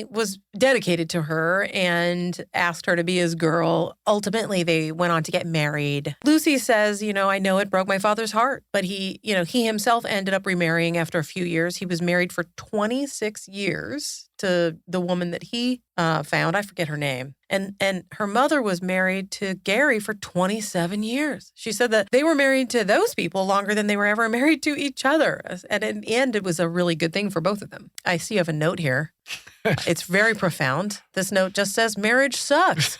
was dedicated to her and asked her to be his girl. Ultimately, they went on to get married. Lucy says, I know it broke my father's heart, but he himself ended up remarrying after a few years. He was married for 26 years to the woman that he found. I forget her name. And her mother was married to Gary for 27 years. She said that they were married to those people longer than they were ever married to each other. And in the end, it was a really good thing for both of them. I see you have a note here. It's very profound. This note just says, marriage sucks.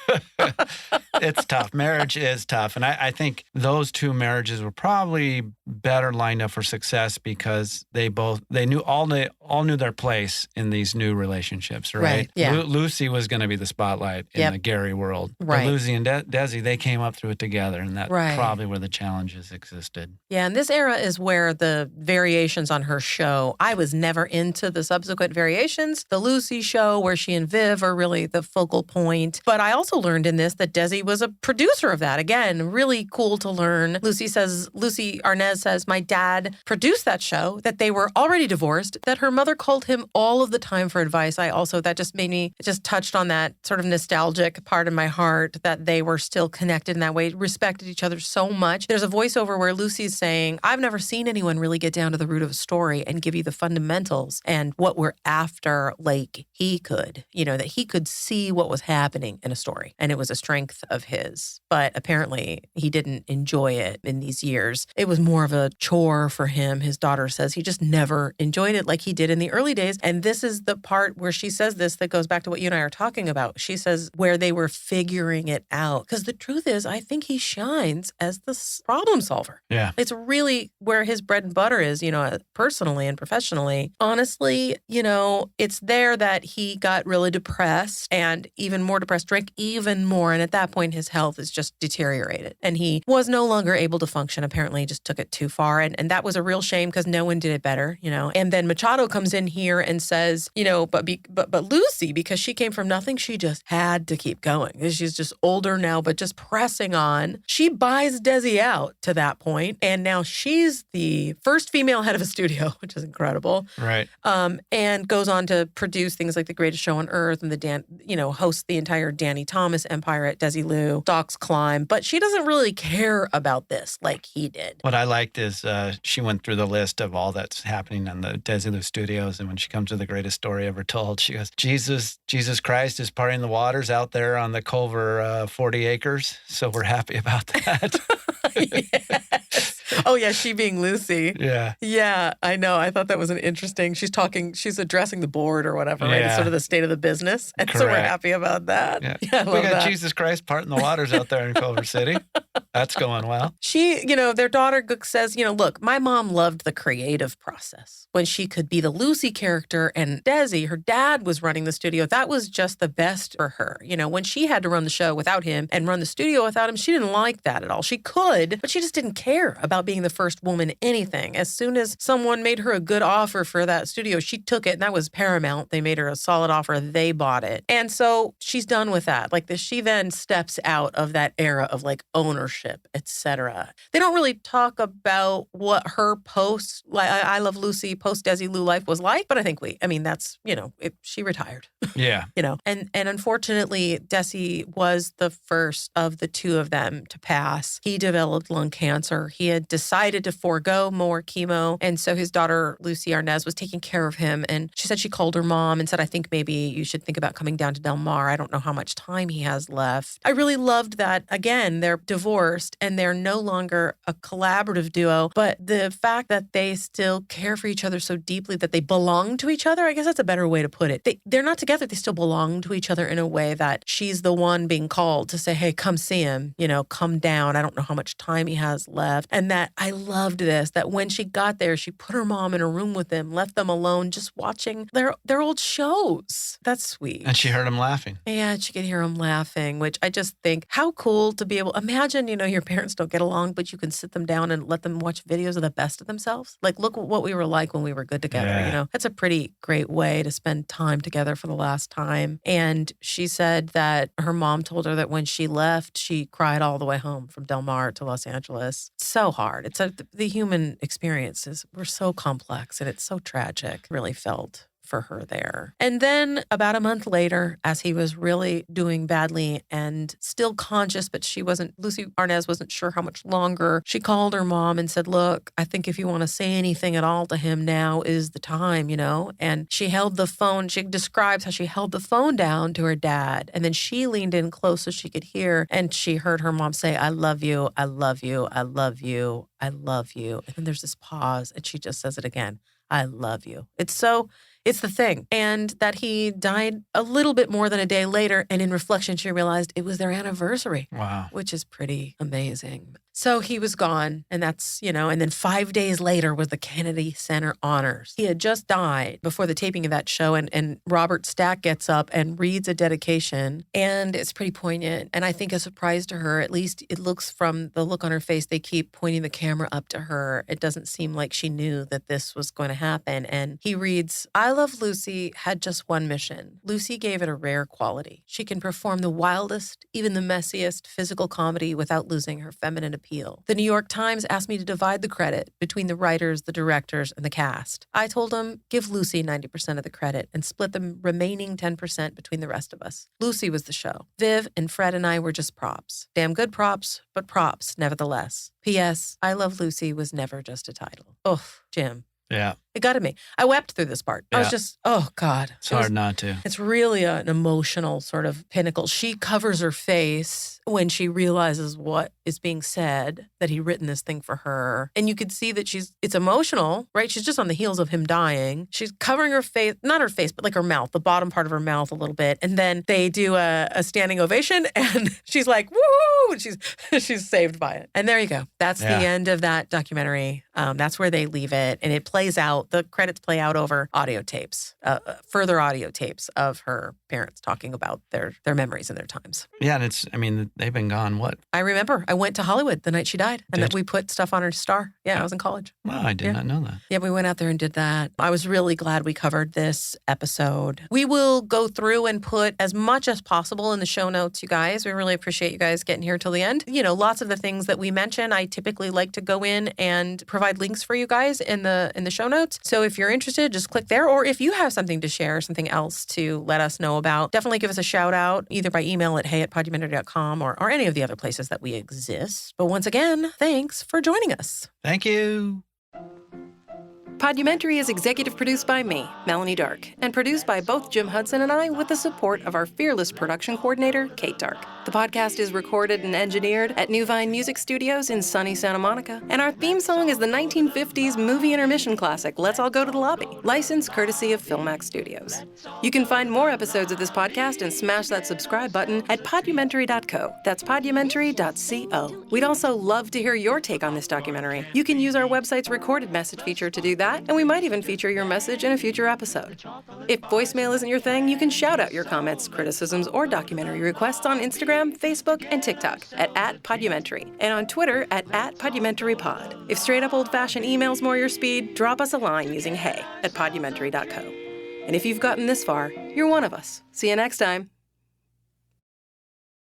It's tough. Marriage is tough. And I think those two marriages were probably better lined up for success because they all knew their place in these new relationships, right? Yeah. Lucy was going to be the spotlight in the Gary world. Right. But Lucy and Desi, they came up through it together, and that's probably where the challenges existed. Yeah, and this era is where the variations on her show, I was never into the subsequent variations. The Lucy show where she and Viv are really the focal point. But I also learned in this that Desi was a producer of that. Again, really cool to learn. Lucy Arnaz says, my dad produced that show, that they were already divorced, that her mother called him all of the time for advice. That just made me, it just touched on that sort of nostalgic part of my heart that they were still connected in that way, respected each other so much. There's a voiceover where Lucy's saying, I've never seen anyone really get down to the root of a story and give you the fundamentals and what we're after like he could, that he could see what was happening in a story. And it was a strength of his. But apparently he didn't enjoy it in these years. It was more of a chore for him. His daughter says he just never enjoyed it like he did in the early days. And this is the part where she says this that goes back to what you and I are talking about. She says where they were figuring it out. Because the truth is, I think he shines as the problem solver. Yeah. It's really where his bread and butter is, personally and professionally. Honestly, it's there that he got really depressed and even more depressed, drank even more. And at that point, his health is just deteriorated. And he was no longer able to function. Apparently, he just took it too far. And that was a real shame because no one did it better, And then Machado comes in here and says, but Lucy, because she came from nothing, she just had to keep going. She's just older now, but just pressing on. She buys Desi out to that point, and now she's the first female head of a studio, which is incredible. Right. And goes on to produce things like The Greatest Show on Earth and host the entire Danny Thomas empire at Desilu, Stocks Climb. But she doesn't really care about this like he did. What I liked is she went through the list of all that's happening in the Desilu studios, and when she comes to The Greatest Story Ever Told, she goes, Jesus Christ is parting the waters out there on the Culver 40 acres, so we're happy about that. Yes. Oh, yeah, she being Lucy. Yeah. Yeah, I know. I thought that was an interesting, she's addressing the board or whatever, right? It's sort of the state of the business. And so we're happy about that. Yeah, I we love got that. Jesus Christ parting the waters out there in Culver City. That's going well. She, their daughter says, look, my mom loved the creative process. When she could be the Lucy character and Desi, her dad was running the studio. That was just the best for her. When she had to run the show without him and run the studio without him, she didn't like that at all. She could, but she just didn't care about being the first woman anything. As soon as someone made her a good offer for that studio, she took it, and that was Paramount. They made her a solid offer. They bought it. And so she's done with that. She then steps out of that era of ownership, etc. They don't really talk about what her post, I Love Lucy, post Desilu life was like, but I think that's, she retired. Yeah. And unfortunately, Desi was the first of the two of them to pass. He developed lung cancer. He had decided to forego more chemo. And so his daughter, Lucy Arnaz, was taking care of him. And she said she called her mom and said, I think maybe you should think about coming down to Del Mar. I don't know how much time he has left. I really loved that, again, they're divorced and they're no longer a collaborative duo, but the fact that they still care for each other so deeply that they belong to each other, I guess that's a better way to put it. They're not together. They still belong to each other in a way that she's the one being called to say, hey, come see him, come down. I don't know how much time he has left. And that that I loved this, that when she got there, she put her mom in a room with them, left them alone, just watching their old shows. That's sweet. And she heard him laughing. Yeah, she could hear him laughing, which I just think, how cool to be able, imagine, your parents don't get along, but you can sit them down and let them watch videos of the best of themselves. Like, look what we were like when we were good together, That's a pretty great way to spend time together for the last time. And she said that her mom told her that when she left, she cried all the way home from Del Mar to Los Angeles. It's so hard. The human experiences were so complex and it's so tragic, really felt for her there. And then about a month later, as he was really doing badly and still conscious, but Lucy Arnaz wasn't sure how much longer, she called her mom and said, look, I think if you want to say anything at all to him, now is the time, And she held the phone. She describes how she held the phone down to her dad. And then she leaned in close so she could hear. And she heard her mom say, I love you, I love you, I love you, I love you. And then there's this pause and she just says it again. I love you. It's the thing. And that he died a little bit more than a day later. And in reflection, she realized it was their anniversary. Wow. Which is pretty amazing. So he was gone. And that's, and then 5 days later was the Kennedy Center Honors. He had just died before the taping of that show. And Robert Stack gets up and reads a dedication. And it's pretty poignant. And I think a surprise to her, at least it looks from the look on her face, they keep pointing the camera up to her. It doesn't seem like she knew that this was going to happen. And he reads, I Love Lucy had just one mission. Lucy gave it a rare quality. She can perform the wildest, even the messiest physical comedy without losing her feminine appeal. The New York Times asked me to divide the credit between the writers, the directors, and the cast. I told them, give Lucy 90% of the credit and split the remaining 10% between the rest of us. Lucy was the show. Viv and Fred and I were just props. Damn good props, but props nevertheless. P.S. I Love Lucy was never just a title. Oh, Jim. Yeah. It got to me. I wept through this part. I was just, oh, God. It's hard not to. It's really an emotional sort of pinnacle. She covers her face when she realizes what is being said, that he'd written this thing for her. And you could see that it's emotional, right? She's just on the heels of him dying. She's covering her face, not her face, but like her mouth, the bottom part of her mouth a little bit. And then they do a standing ovation and she's like, woo! She's saved by it. And there you go. That's the end of that documentary. That's where they leave it. And it plays out, the credits play out over audio tapes, further audio tapes of her parents talking about their memories and their times. Yeah, and they've been gone, what? I remember. I went to Hollywood the night she died, and that we put stuff on her star. Yeah, I was in college. Wow, I did not know that. Yeah, we went out there and did that. I was really glad we covered this episode. We will go through and put as much as possible in the show notes, you guys. We really appreciate you guys getting here till the end. Lots of the things that we mention, I typically like to go in and provide links for you guys in the show notes. So if you're interested, just click there. Or if you have something to share, something else to let us know about, definitely give us a shout out, either by email at hey@podumentary.com or any of the other places that we exist. But once again, thanks for joining us. Thank you. Podumentary is executive produced by me, Melanie Dark, and produced by both Jim Hudson and I with the support of our fearless production coordinator, Kate Dark. The podcast is recorded and engineered at New Vine Music Studios in sunny Santa Monica, and our theme song is the 1950s movie intermission classic, Let's All Go to the Lobby, licensed courtesy of Filmax Studios. You can find more episodes of this podcast and smash that subscribe button at podumentary.co. That's podumentary.co. We'd also love to hear your take on this documentary. You can use our website's recorded message feature to do that, and we might even feature your message in a future episode. If voicemail isn't your thing, you can shout out your comments, criticisms, or documentary requests on Instagram, Facebook, and TikTok at @Podumentary, and on Twitter at @PodumentaryPod. If straight up old-fashioned email's more your speed, drop us a line using hey@podumentary.co. And if you've gotten this far, you're one of us. See you next time.